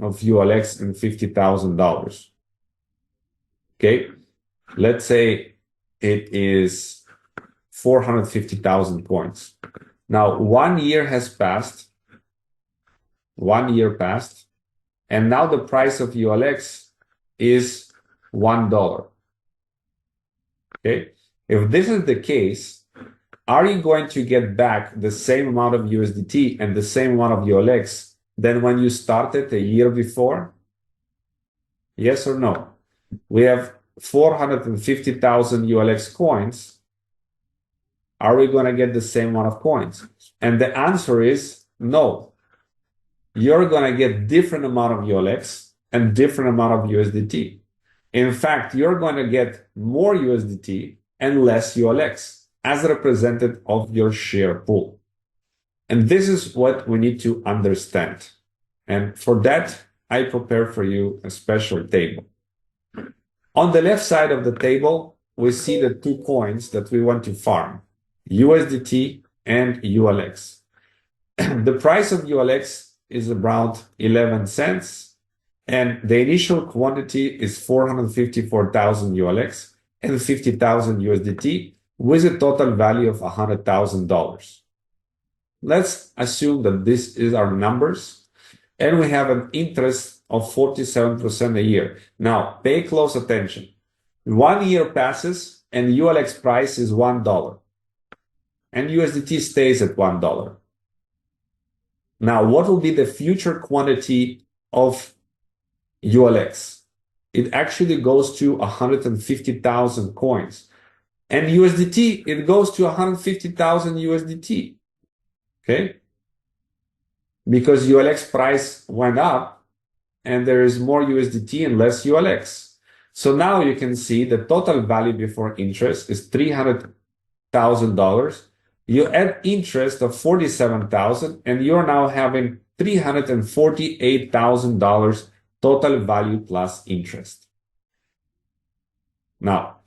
of ULX and $50,000. Okay, let's say it is 450,000 coins. Now, 1 year has passed. 1 year passed. And now the price of ULX is $1. Okay, if this is the case, are you going to get back the same amount of USDT and the same amount of ULX than when you started a year before? Yes or no? We have 450,000 ULX coins. Are we going to get the same amount of coins? And the answer is no. You're going to get different amount of ULX and different amount of USDT. In fact, you're going to get more USDT and less ULX as represented of your share pool. And this is what we need to understand. And for that, I prepare for you a special table. On the left side of the table, we see the two coins that we want to farm, USDT and ULX. The price of ULX is around 11 cents, and the initial quantity is 454,000 ULX and 50,000 USDT with a total value of $100,000. Let's assume that this is our numbers, and we have an interest of 47% a year. Now, pay close attention. 1 year passes, and ULX price is $1, and USDT stays at $1. Now, what will be the future quantity of ULX? It actually goes to 150,000 coins. And USDT, it goes to 150,000 USDT. Okay? Because ULX price went up and there is more USDT and less ULX. So now you can see the total value before interest is $300,000. You add interest of 47,000 and you're now having $348,000 total value plus interest. Now,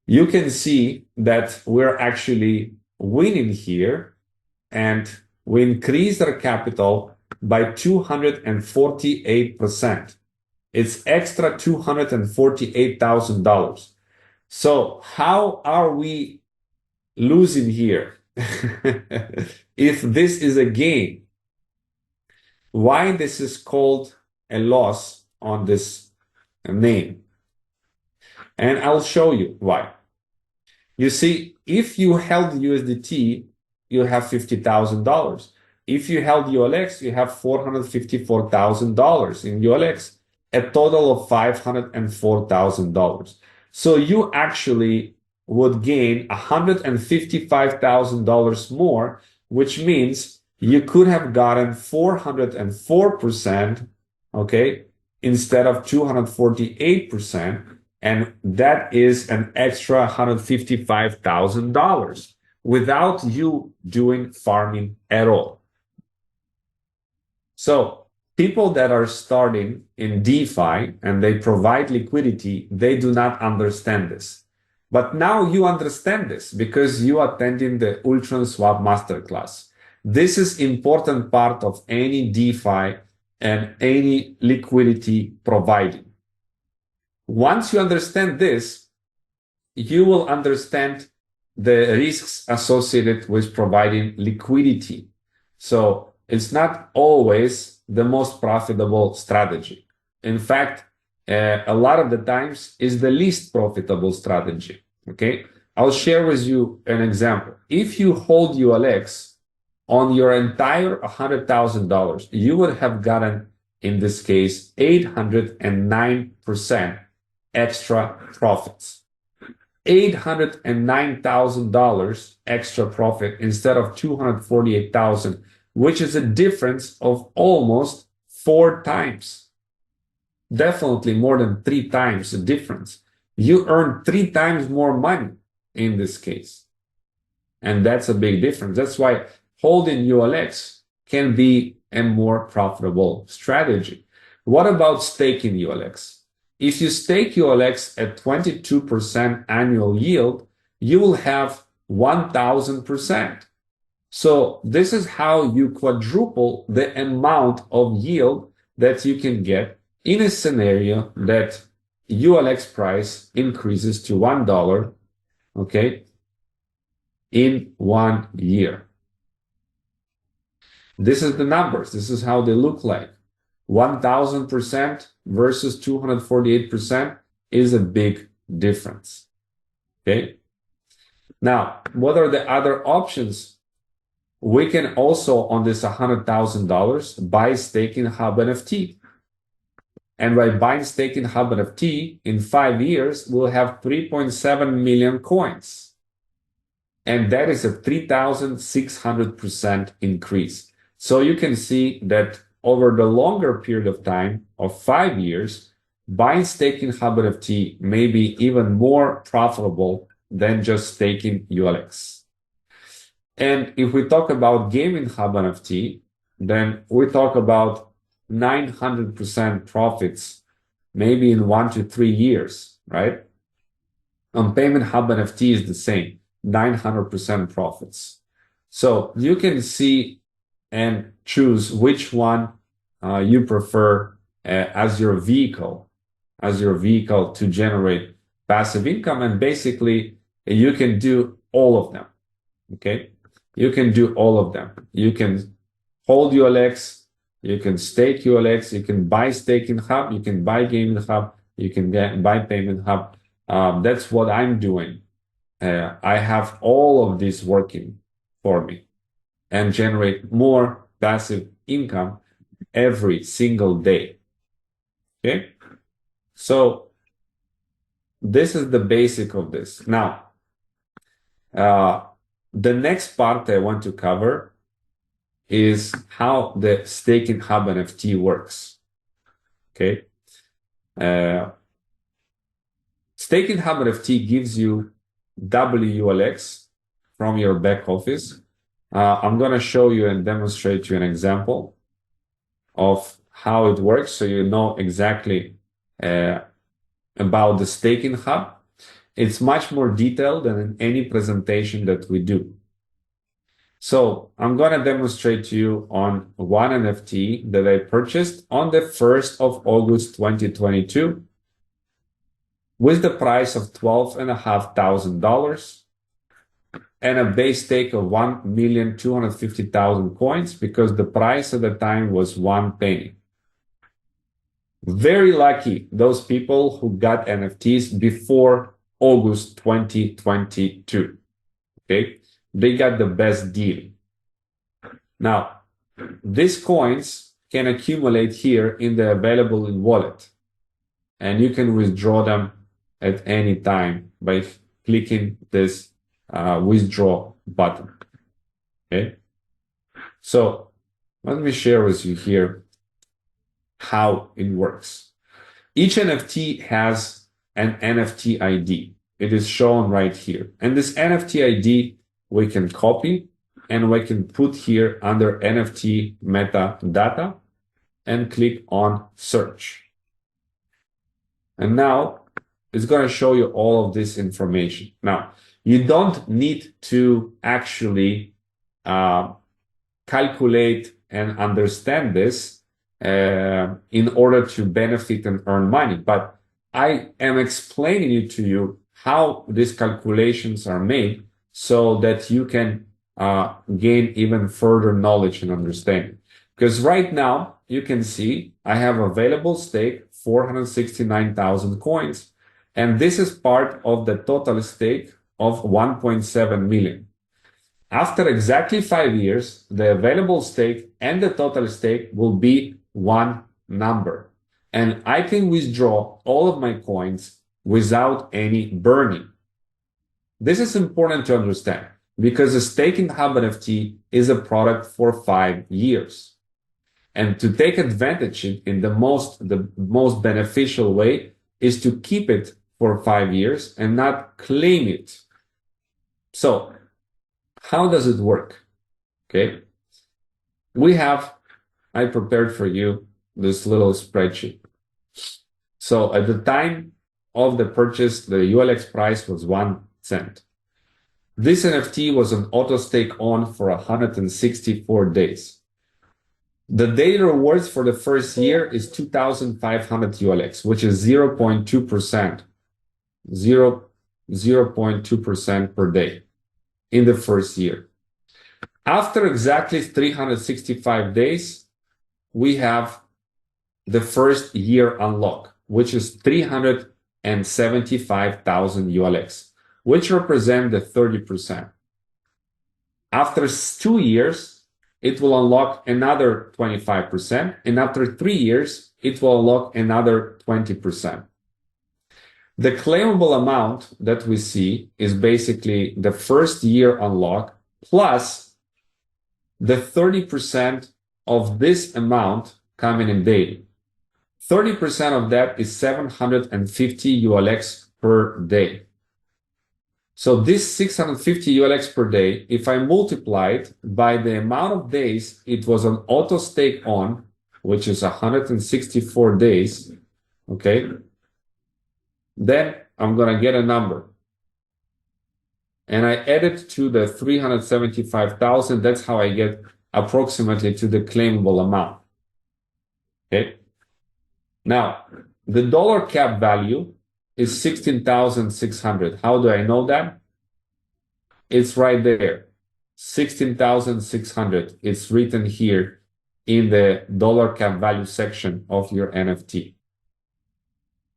you can see that we're actually winning here, and we increased our capital by 248%. It's extra $248,000. So how are we losing here? If this is a gain, why this is called a loss on this name? And I'll show you why. You see, if you held USDT, you have $50,000. If you held ULX, you have $454,000 in ULX, a total of $504,000. So you actually would gain $155,000 more, which means you could have gotten 404%, okay, instead of 248%. And that is an extra $155,000 without you doing farming at all. So people that are starting in DeFi and they provide liquidity, they do not understand this. But now you understand this because you are attending the Ultron Swap Masterclass. This is important part of any DeFi and any liquidity providing. Once you understand this, you will understand the risks associated with providing liquidity. So it's not always the most profitable strategy. In fact, a lot of the times is the least profitable strategy. Okay. I'll share with you an example. If you hold ULX on your entire $100,000, you would have gotten, in this case, 809% extra profits. $809,000 extra profit instead of $248,000, which is a difference of almost 4 times. Definitely more than 3 times the difference. You earn 3 times more money in this case. And that's a big difference. That's why holding ULX can be a more profitable strategy. What about staking ULX? If you stake ULX at 22% annual yield, you will have 1,000%. So this is how you quadruple the amount of yield that you can get in a scenario that ULX price increases to $1, okay, in 1 year. This is the numbers. This is how they look like. 1,000% versus 248% is a big difference. Okay. Now, what are the other options? We can also, on this $100,000, buy staking Hub NFT. And by buying staking Hub NFT, in 5 years, we'll have 3.7 million coins. And that is a 3,600% increase. So you can see that over the longer period of time of 5 years, buying staking Hub NFT may be even more profitable than just staking ULX. And if we talk about gaming Hub NFT, then we talk about 900% profits, maybe in 1 to 3 years, right? On Payment Hub NFT is the same, 900% profits. So you can see and choose which one you prefer as your vehicle to generate passive income. And basically, you can do all of them, okay? You can do all of them. You can hold ULX, you can stake ULX, you can buy staking Hub, you can buy gaming Hub, you can buy payment Hub. That's what I'm doing. I have all of this working for me and generate more passive income every single day. Okay? So this is the basic of this. Now, the next part I want to cover is how the staking Hub NFT works. Okay? Staking Hub NFT gives you WULX from your back office. I'm going to show you and demonstrate you an example of how it works so you know exactly about the staking hub. It's much more detailed than in any presentation that we do. So I'm going to demonstrate to you on one NFT that I purchased on the 1st of August 2022 with the price of $12,500 and a base stake of 1,250,000 coins because the price at the time was 1 penny. Very lucky those people who got NFTs before August 2022. Okay, they got the best deal. Now, these coins can accumulate here in the available in wallet, and you can withdraw them at any time by clicking this withdraw button. Okay, so let me share with you here how it works. Each NFT has an NFT ID. It is shown right here. And this NFT ID we can copy and we can put here under NFT metadata and click on search. And now it's going to show you all of this information. Now, you don't need to actually calculate and understand this in order to benefit and earn money. But I am explaining it to you how these calculations are made so that you can gain even further knowledge and understanding. Because right now, you can see I have available stake 469,000 coins. And this is part of the total stake of 1.7 million. After exactly 5 years, the available stake and the total stake will be one number. And I can withdraw all of my coins without any burning. This is important to understand because a stake in Hub NFT is a product for 5 years. And to take advantage in the most beneficial way is to keep it for 5 years and not claim it. So how does it work? Okay. I prepared for you this little spreadsheet. So at the time of the purchase, the ULX price was 1 cent. This NFT was an auto stake on for 164 days. The daily rewards for the first year is 2,500 ULX, which is 0.2%, 0.2% per day in the first year. After exactly 365 days, we have the first year unlock, which is 375,000 ULX, which represent the 30%. After 2 years, it will unlock another 25%, and after 3 years, it will unlock another 20%. The claimable amount that we see is basically the first year unlock plus the 30% of this amount coming in daily. 30% of that is 750 ULX per day. So this 650 ULX per day, if I multiply it by the amount of days it was an auto stake on, which is 164 days, okay, then I'm going to get a number. And I add it to the 375,000. That's how I get approximately to the claimable amount. Okay. Now, the dollar cap value is 16,600. How do I know that? It's right there. 16,600. It's written here in the dollar cap value section of your NFT.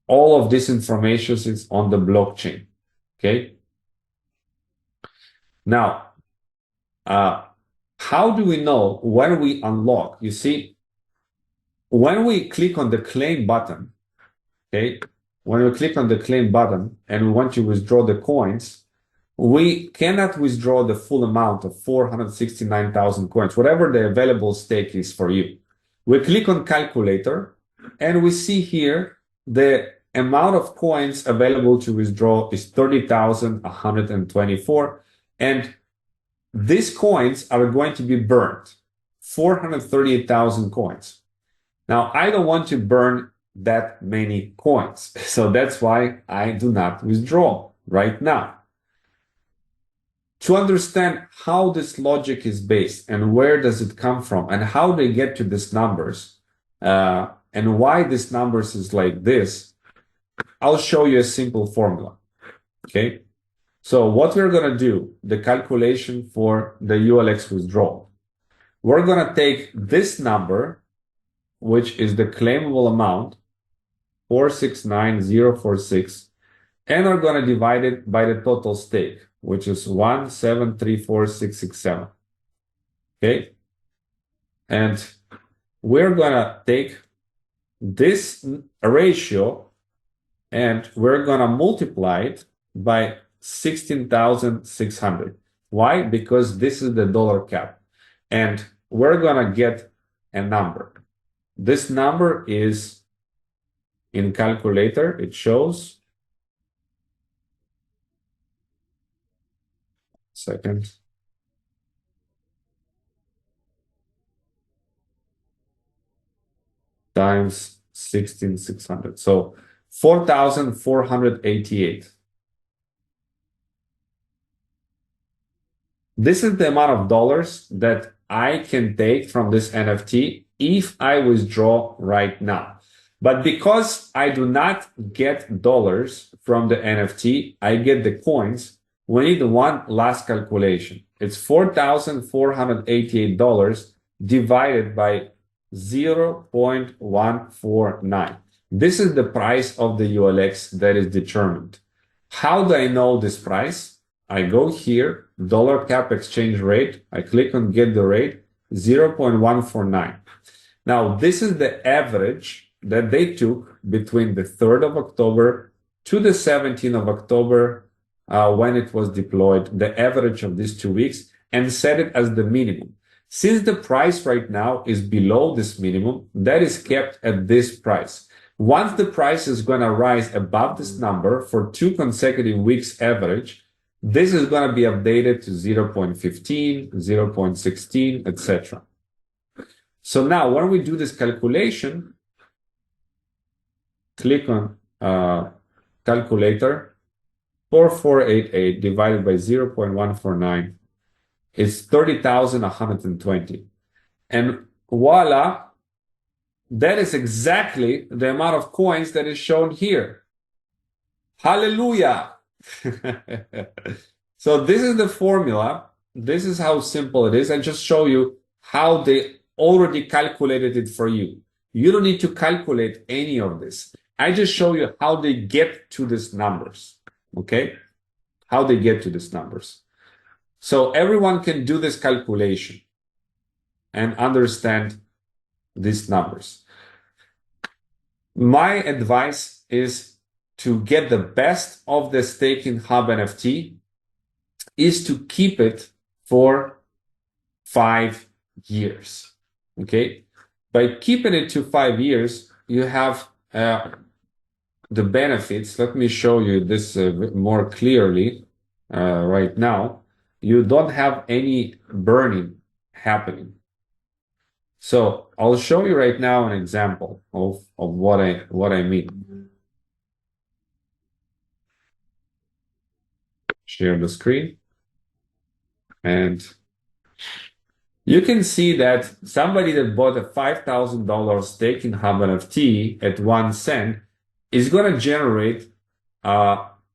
All of this information is on the blockchain. Okay. Now, how do we know when we unlock? You see, when we click on the claim button, okay, when we click on the claim button and we want to withdraw the coins, we cannot withdraw the full amount of 469,000 coins, whatever the available stake is for you. We click on calculator and we see here the amount of coins available to withdraw is 30,124. And these coins are going to be burned, 438,000 coins. Now, I don't want to burn that many coins. So that's why I do not withdraw right now. To understand how this logic is based and where does it come from and how they get to these numbers and why this numbers is like this, I'll show you a simple formula. Okay. So what we're going to do, the calculation for the ULX withdrawal, we're going to take this number, which is the claimable amount, 469,046, and we're going to divide it by the total stake, which is 1,734,667. Okay. And we're going to take this ratio and we're going to multiply it by 16,600. Why? Because this is the dollar cap. And we're going to get a number. This number is in calculator. It shows. Second. Times 16,600. So 4,488. This is the amount of dollars that I can take from this NFT if I withdraw right now. But because I do not get dollars from the NFT, I get the coins. We need one last calculation. It's $4,488 divided by 0.149. This is the price of the ULX that is determined. How do I know this price? I go here, dollar cap exchange rate. I click on get the rate, 0.149. Now, this is the average that they took between the 3rd of October to the 17th of October when it was deployed, the average of these 2 weeks, and set it as the minimum. Since the price right now is below this minimum, that is kept at this price. Once the price is going to rise above this number for 2 consecutive weeks average, this is going to be updated to 0.15, 0.16, etc. So now when we do this calculation, click on calculator, 4488 divided by 0.149 is 30,120. And voila, that is exactly the amount of coins that is shown here. Hallelujah! So this is the formula. This is how simple it is. I just show you how they already calculated it for you. You don't need to calculate any of this. I just show you how they get to these numbers. Okay? How they get to these numbers. So everyone can do this calculation and understand these numbers. My advice is to get the best of the staking hub NFT is to keep it for 5 years. Okay? By keeping it to 5 years, you have the benefits. Let me show you this more clearly right now. You don't have any burning happening. So I'll show you right now an example of what I mean. Share the screen. And you can see that somebody that bought a $5,000 staking hub NFT at 1 cent is going to generate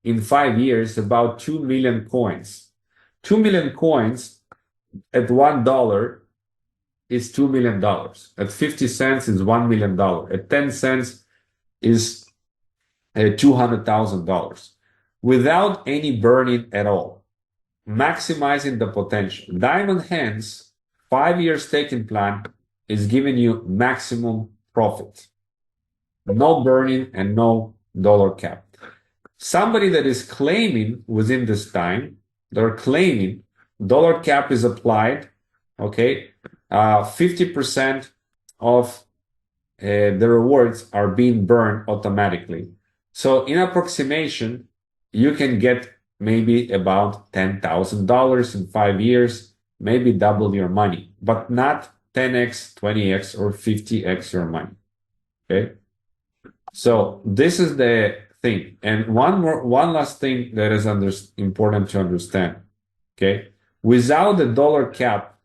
in 5 years about 2 million coins. 2 million coins at $1 is $2 million. At 50 cents is $1 million. At 10 cents is $200,000 without any burning at all, maximizing the potential. Diamond Hands 5-year staking plan is giving you maximum profit. No burning and no dollar cap. Somebody that is claiming within this time, they're claiming dollar cap is applied, okay? 50% of the rewards are being burned automatically. So in approximation, you can get maybe about $10,000 in 5 years, maybe double your money, but not 10x, 20x, or 50x your money, okay? So this is the thing. And one last thing that is important to understand, okay? Without the dollar cap,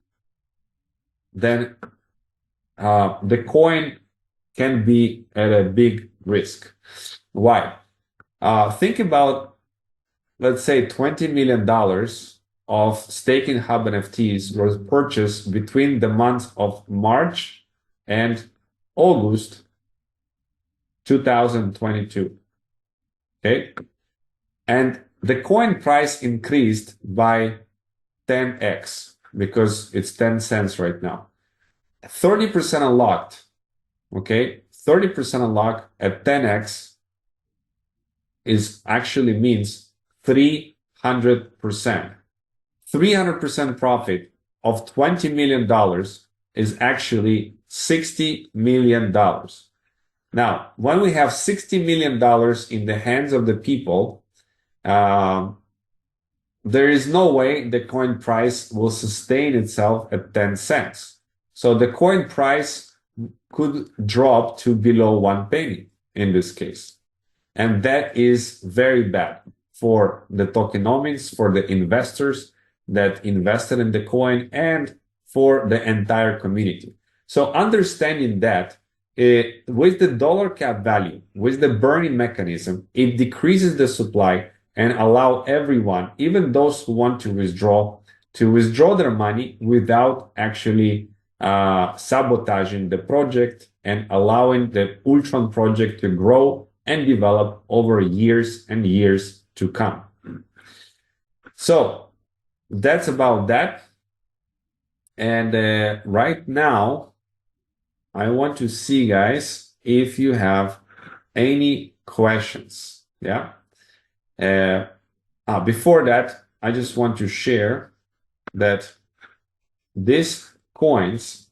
then the coin can be at a big risk. Why? Think about, let's say, $20 million of staking hub NFTs was purchased between the months of March and August 2022. Okay? And the coin price increased by 10x because it's 10 cents right now. 30% unlocked. Okay? 30% unlocked at 10x is actually means 300%. 300% profit of $20 million is actually $60 million. Now, when we have $60 million in the hands of the people, there is no way the coin price will sustain itself at 10 cents. So the coin price could drop to below 1 penny in this case. And that is very bad for the tokenomics, for the investors that invested in the coin, and for the entire community. So understanding that, with the dollar cap value, with the burning mechanism, it decreases the supply and allow everyone, even those who want to withdraw their money without actually sabotaging the project and allowing the Ultron project to grow and develop over years and years to come. So that's about that. And right now, I want to see, guys, if you have any questions. Yeah. Before that, I just want to share that these coins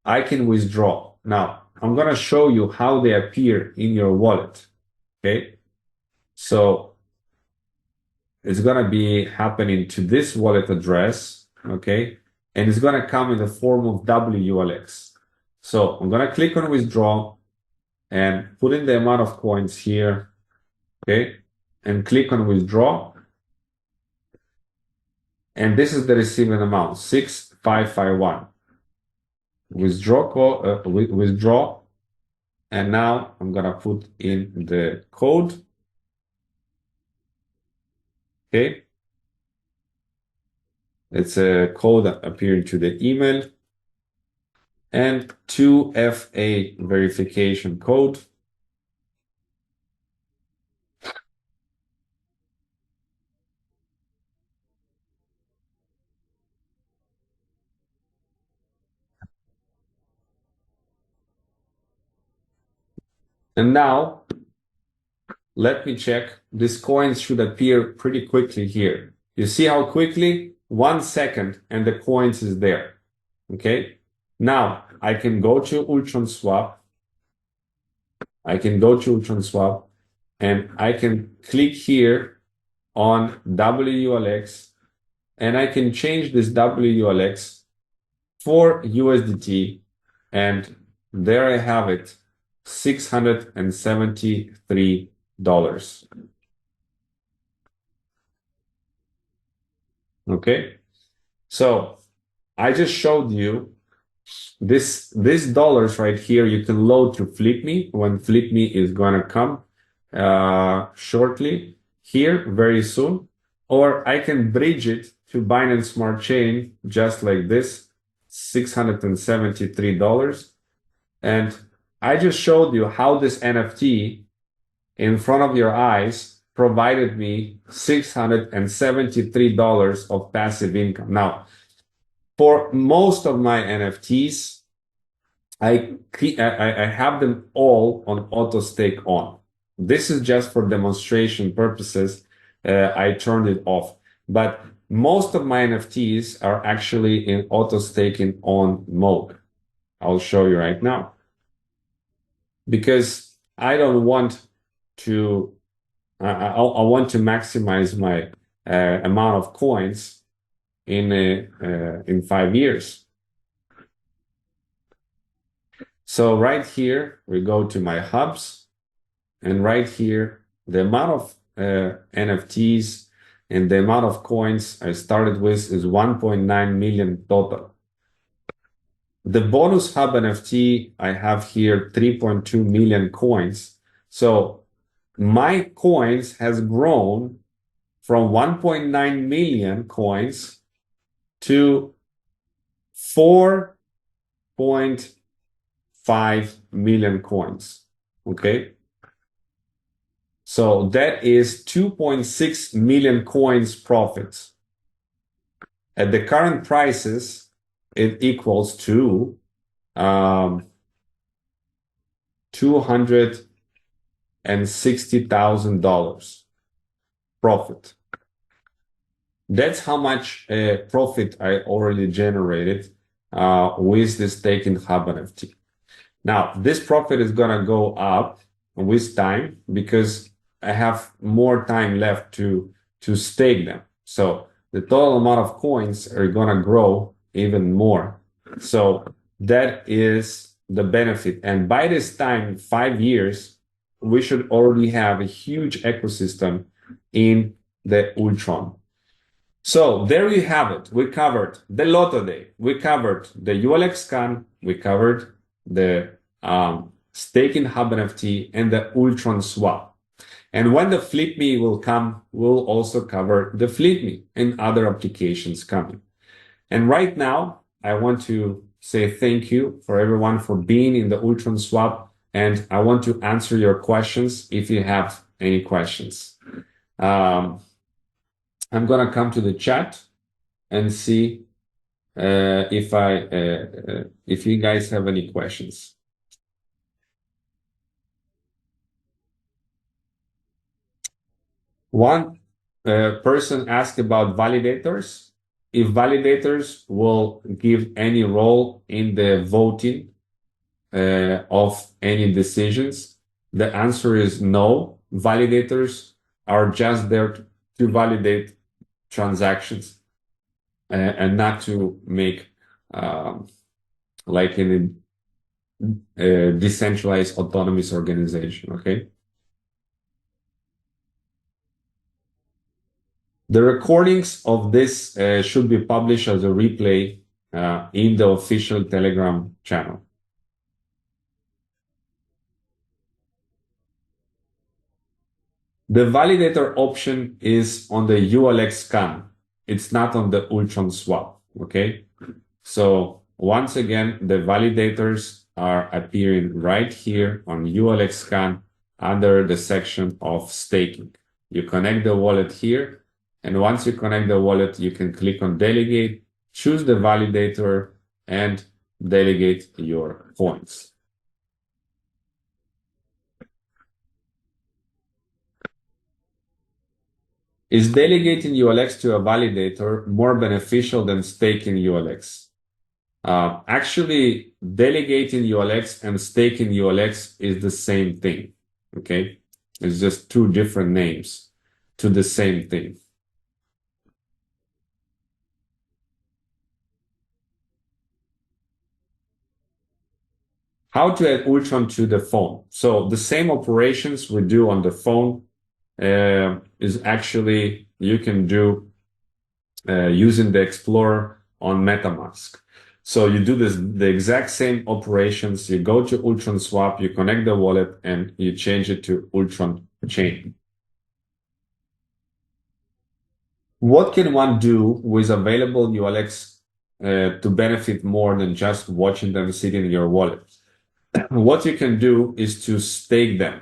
I can withdraw. Now, I'm going to show you how they appear in your wallet. Okay. So it's going to be happening to this wallet address. Okay. And it's going to come in the form of WLX. So I'm going to click on withdraw and put in the amount of coins here. Okay. And click on withdraw. And this is the receiving amount, 6551. Withdraw. And now I'm going to put in the code. Okay. It's a code appearing to the email and 2FA verification code. And now let me check. These coins should appear pretty quickly here. You see how quickly? 1 second and the coins is there. Okay. Now I can go to Ultron Swap. And I can click here on WLX and I can change this WLX for USDT. And there I have it, $673. Okay. So I just showed you this dollars right here. You can load to FlipMe when FlipMe is going to come shortly here very soon, or I can bridge it to Binance Smart Chain just like this, $673. And I just showed you how this NFT in front of your eyes provided me $673 of passive income. Now, for most of my NFTs, I have them all on auto stake on. This is just for demonstration purposes. I turned it off, but most of my NFTs are actually in auto staking on mode. I'll show you right now because I don't want to. I want to maximize my amount of coins in 5 years. So right here, we go to my hubs, and right here, the amount of NFTs and the amount of coins I started with is 1.9 million total. The bonus hub NFT, I have here 3.2 million coins. So my coins has grown from 1.9 million coins to 4.5 million coins. Okay. So that is 2.6 million coins profits. At the current prices, it equals to $260,000 profit. That's how much profit I already generated with this taken hub NFT. Now, this profit is going to go up with time because I have more time left to stake them. So the total amount of coins are going to grow even more. So that is the benefit. And by this time, 5 years, we should already have a huge ecosystem in the Ultron. So there you have it. We covered the Lottoday. We covered the ULX scan. We covered the staking hub NFT and the Ultron swap. And when the FlipMe will come, we'll also cover the FlipMe and other applications coming. And right now, I want to say thank you for everyone for being in the Ultron swap. And I want to answer your questions if you have any questions. I'm gonna come to the chat and see if you guys have any questions. One person asked about validators. If validators will give any role in the voting of any decisions, the answer is no. Validators are just there to validate transactions and not to make like in a decentralized autonomous organization. Okay. The recordings of this should be published as a replay in the official Telegram channel. The validator option is on the ULX scan. It's not on the Ultron swap. Okay. So once again, the validators are appearing right here on ULX scan under the section of staking. You connect the wallet here. And once you connect the wallet, you can click on delegate, choose the validator, and delegate your coins. Is delegating ULX to a validator more beneficial than staking ULX? Actually, delegating ULX and staking ULX is the same thing. Okay. It's just two different names to the same thing. How to add Ultron to the phone? So the same operations we do on the phone is actually you can do using the Explorer on MetaMask. So you do the exact same operations. You go to Ultron Swap, you connect the wallet, and you change it to Ultron Chain. What can one do with available ULX to benefit more than just watching them sitting in your wallet? What you can do is to stake them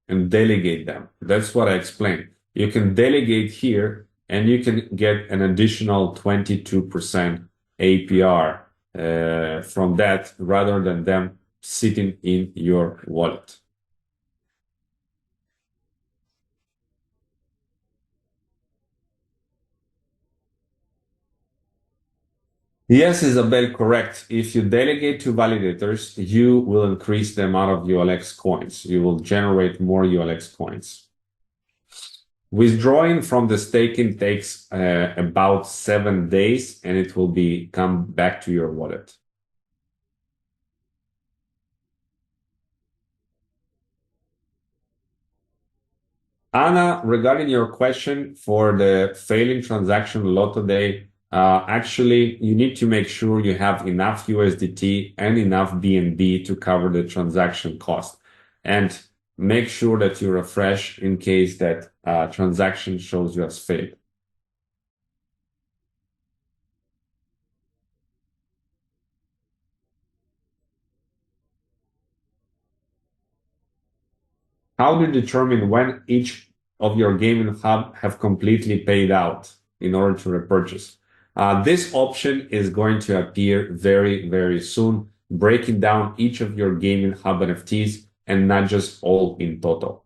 and delegate them. That's what I explained. You can delegate here and you can get an additional 22% APR from that rather than them sitting in your wallet. Yes, Isabel, correct. If you delegate to validators, you will increase the amount of ULX coins. You will generate more ULX coins. Withdrawing from the staking takes about 7 days, and it will come back to your wallet. Anna, regarding your question for the failing transaction Lottoday, actually, you need to make sure you have enough USDT and enough BNB to cover the transaction cost. And make sure that you refresh in case that transaction shows you as failed. How do you determine when each of your gaming hub have completely paid out in order to repurchase? This option is going to appear very, very soon, breaking down each of your gaming hub NFTs and not just all in total.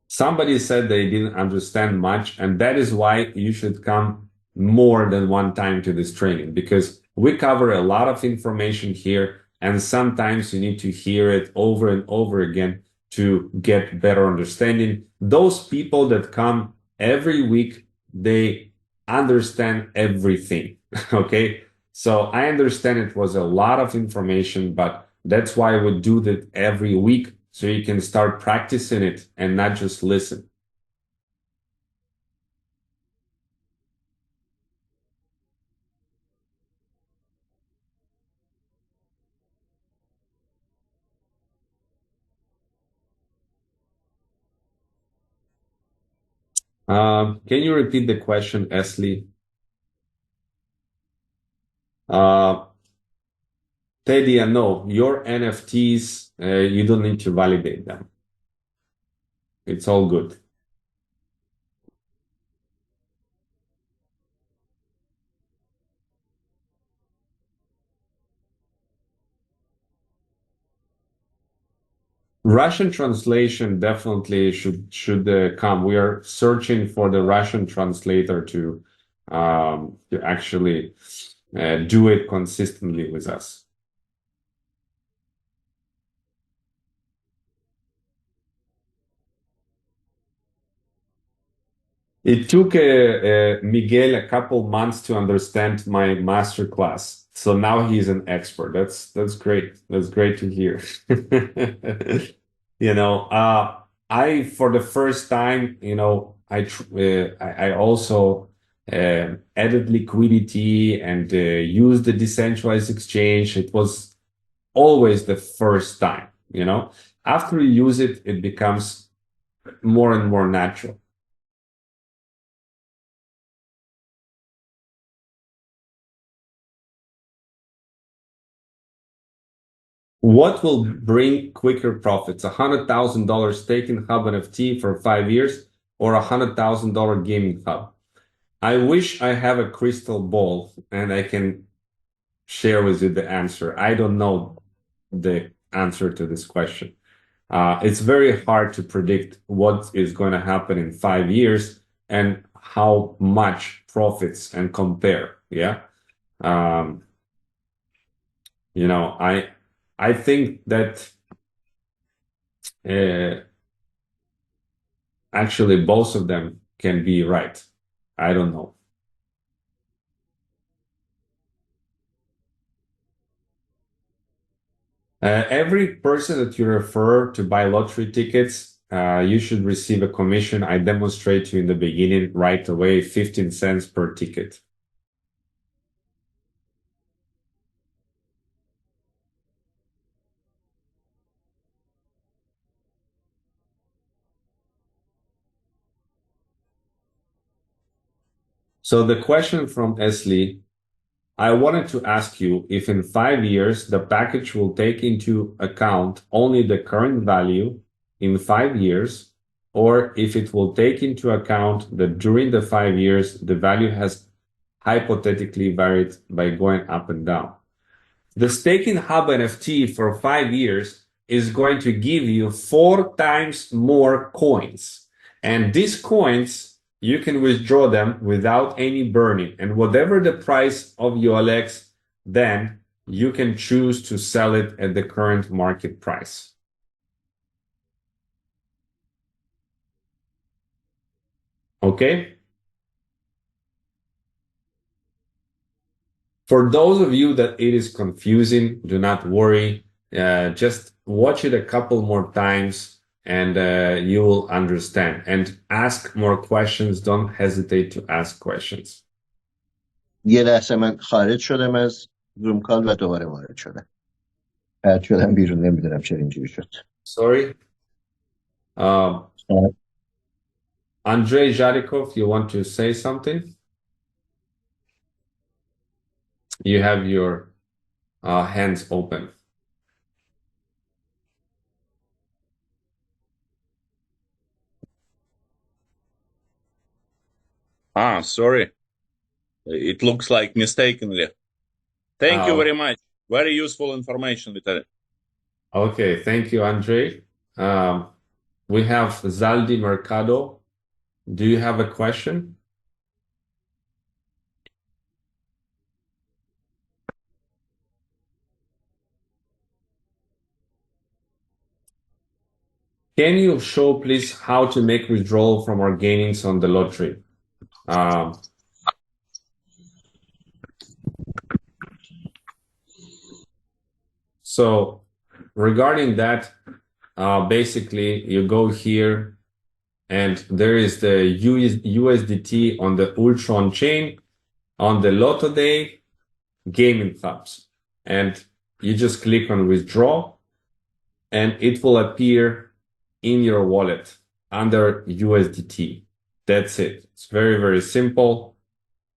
Somebody said they didn't understand much, and that is why you should come more than one time to this training, because we cover a lot of information here, and sometimes you need to hear it over and over again to get better understanding. Those people that come every week, they understand everything. Okay. So I understand it was a lot of information, but that's why we do that every week. So you can start practicing it and not just listen. Can you repeat the question, Esli? Teddy, no, your NFTs, you don't need to validate them. It's all good. Russian translation definitely should come. We are searching for the Russian translator to actually do it consistently with us. It took Miguel a couple months to understand my master class. So now he's an expert. That's great. That's great to hear. You know, I for the first time, you know, I also added liquidity and used the decentralized exchange. It was always the first time, you know. After you use it, it becomes more and more natural. What will bring quicker profits? $100,000 stake in Hub NFT for 5 years or $100,000 gaming hub? I wish I have a crystal ball and I can share with you the answer. I don't know the answer to this question. It's very hard to predict what is going to happen in 5 years and how much profits and compare. Yeah. You know, I think that actually both of them can be right. I don't know. Every person that you refer to buy lottery tickets, you should receive a commission. I demonstrate to you in the beginning right away, 15 cents per ticket. So the question from Esli, I wanted to ask you if in 5 years the package will take into account only the current value in 5 years, or if it will take into account that during the 5 years the value has hypothetically varied by going up and down. The staking hub NFT for 5 years is going to give you 4 times more coins. And these coins, you can withdraw them without any burning. And whatever the price of ULX, then you can choose to sell it at the current market price. Okay? For those of you that it is confusing, do not worry. Just watch it a couple more times and you will understand. And ask more questions. Don't hesitate to ask questions. یه لحظه من خارج شدم از زوم کال و دوباره وارد شدم. خارج شدم بیرون نمیدونم چرا اینجوری شد. Sorry. Andrei Zharikov, you want to say something? You have your hands open. Sorry. It looks like mistakenly. Thank you very much. Very useful information, Vitaly. Okay, thank you, Andrei. We have Zaldi Mercado. Do you have a question? Can you show, please, how to make withdrawal from our gainings on the lottery? So regarding that, basically you go here and there is the USDT on the Ultron chain, on the Lottoday gaming hubs. And you just click on withdraw and it will appear in your wallet under USDT. That's it. It's very, very simple.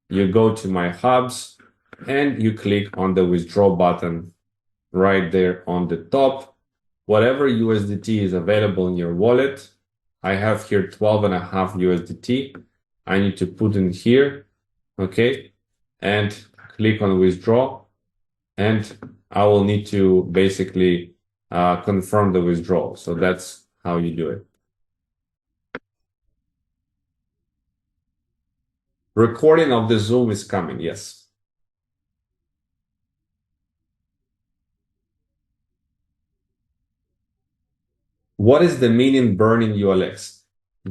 You go to my hubs and you click on the withdraw button right there on the top. Whatever USDT is available in your wallet, I have here 12.5 USDT. I need to put in here, okay, and click on withdraw, and I will need to basically confirm the withdrawal. So that's how you do it. Recording of the Zoom is coming, yes. What is the meaning burning ULX?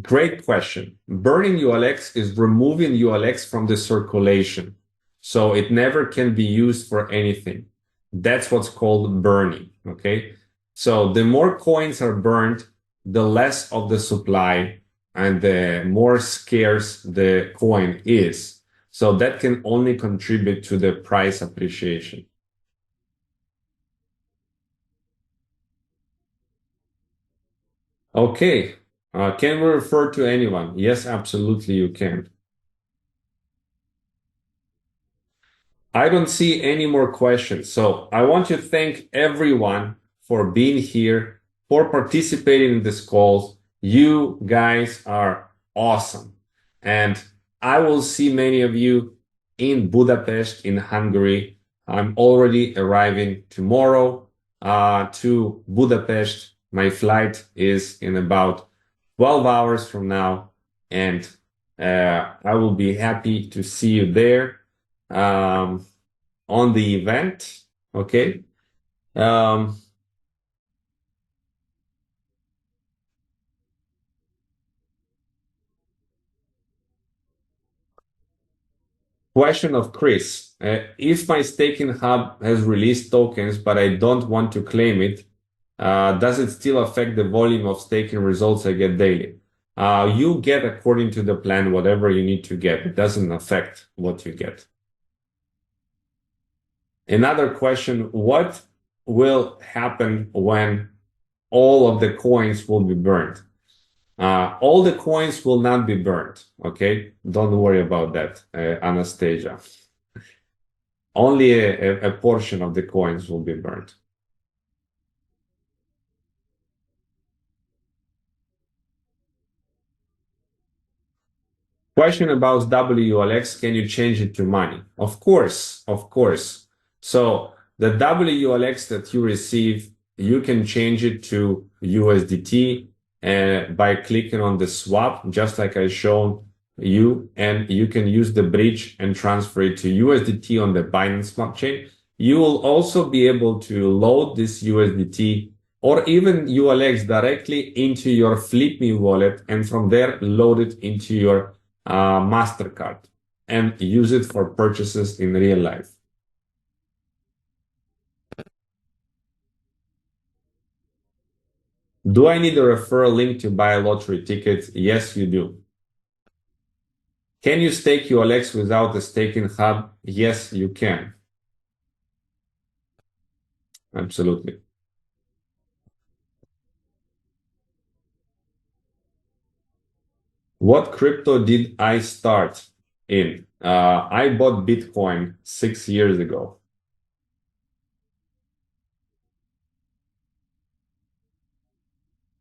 Great question. Burning ULX is removing ULX from the circulation, so it never can be used for anything. That's what's called burning, okay? So the more coins are burned, the less of the supply and the more scarce the coin is. So that can only contribute to the price appreciation. Okay, can we refer to anyone? Yes, absolutely you can. I don't see any more questions. So I want to thank everyone for being here, for participating in this call. You guys are awesome. And I will see many of you in Budapest, in Hungary. I'm already arriving tomorrow to Budapest. My flight is in about 12 hours from now, and I will be happy to see you there on the event. Okay. Question of Chris. If my staking hub has released tokens, but I don't want to claim it, does it still affect the volume of staking results I get daily? You get according to the plan whatever you need to get. It doesn't affect what you get. Another question, what will happen when all of the coins will be burned? All the coins will not be burned, okay? Don't worry about that, Anastasia. Only a portion of the coins will be burned. Question about WLX, can you change it to money? Of course, of course. So the WLX that you receive, you can change it to USDT by clicking on the swap, just like I shown you, and you can use the bridge and transfer it to USDT on the Binance blockchain. You will also be able to load this USDT or even ULX directly into your FlipMe wallet, and from there load it into your MasterCard and use it for purchases in real life. Do I need a referral link to buy a lottery ticket? Yes, you do. Can you stake ULX without a staking hub? Yes, you can. Absolutely. What crypto did I start in? I bought Bitcoin 6 years ago.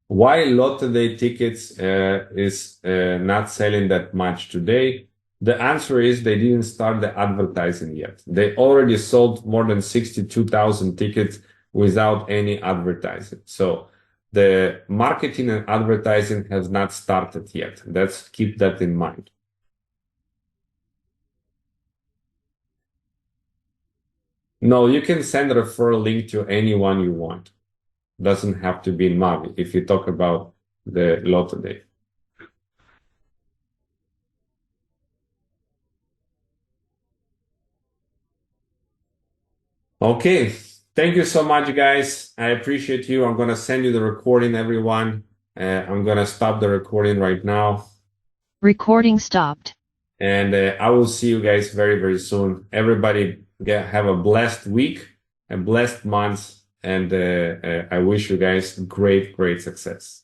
Why Lottoday tickets is not selling that much today? The answer is they didn't start the advertising yet. They already sold more than 62,000 tickets without any advertising. So the marketing and advertising has not started yet. Let's keep that in mind. No, you can send a referral link to anyone you want. Doesn't have to be in Mavie if you talk about the Lottoday. Okay. Thank you so much, guys. I appreciate you. I'm going to send you the recording, everyone. I'm going to stop the recording right now. Recording stopped. And I will see you guys very, very soon. Everybody have a blessed week, a blessed month, and I wish you guys great, great success.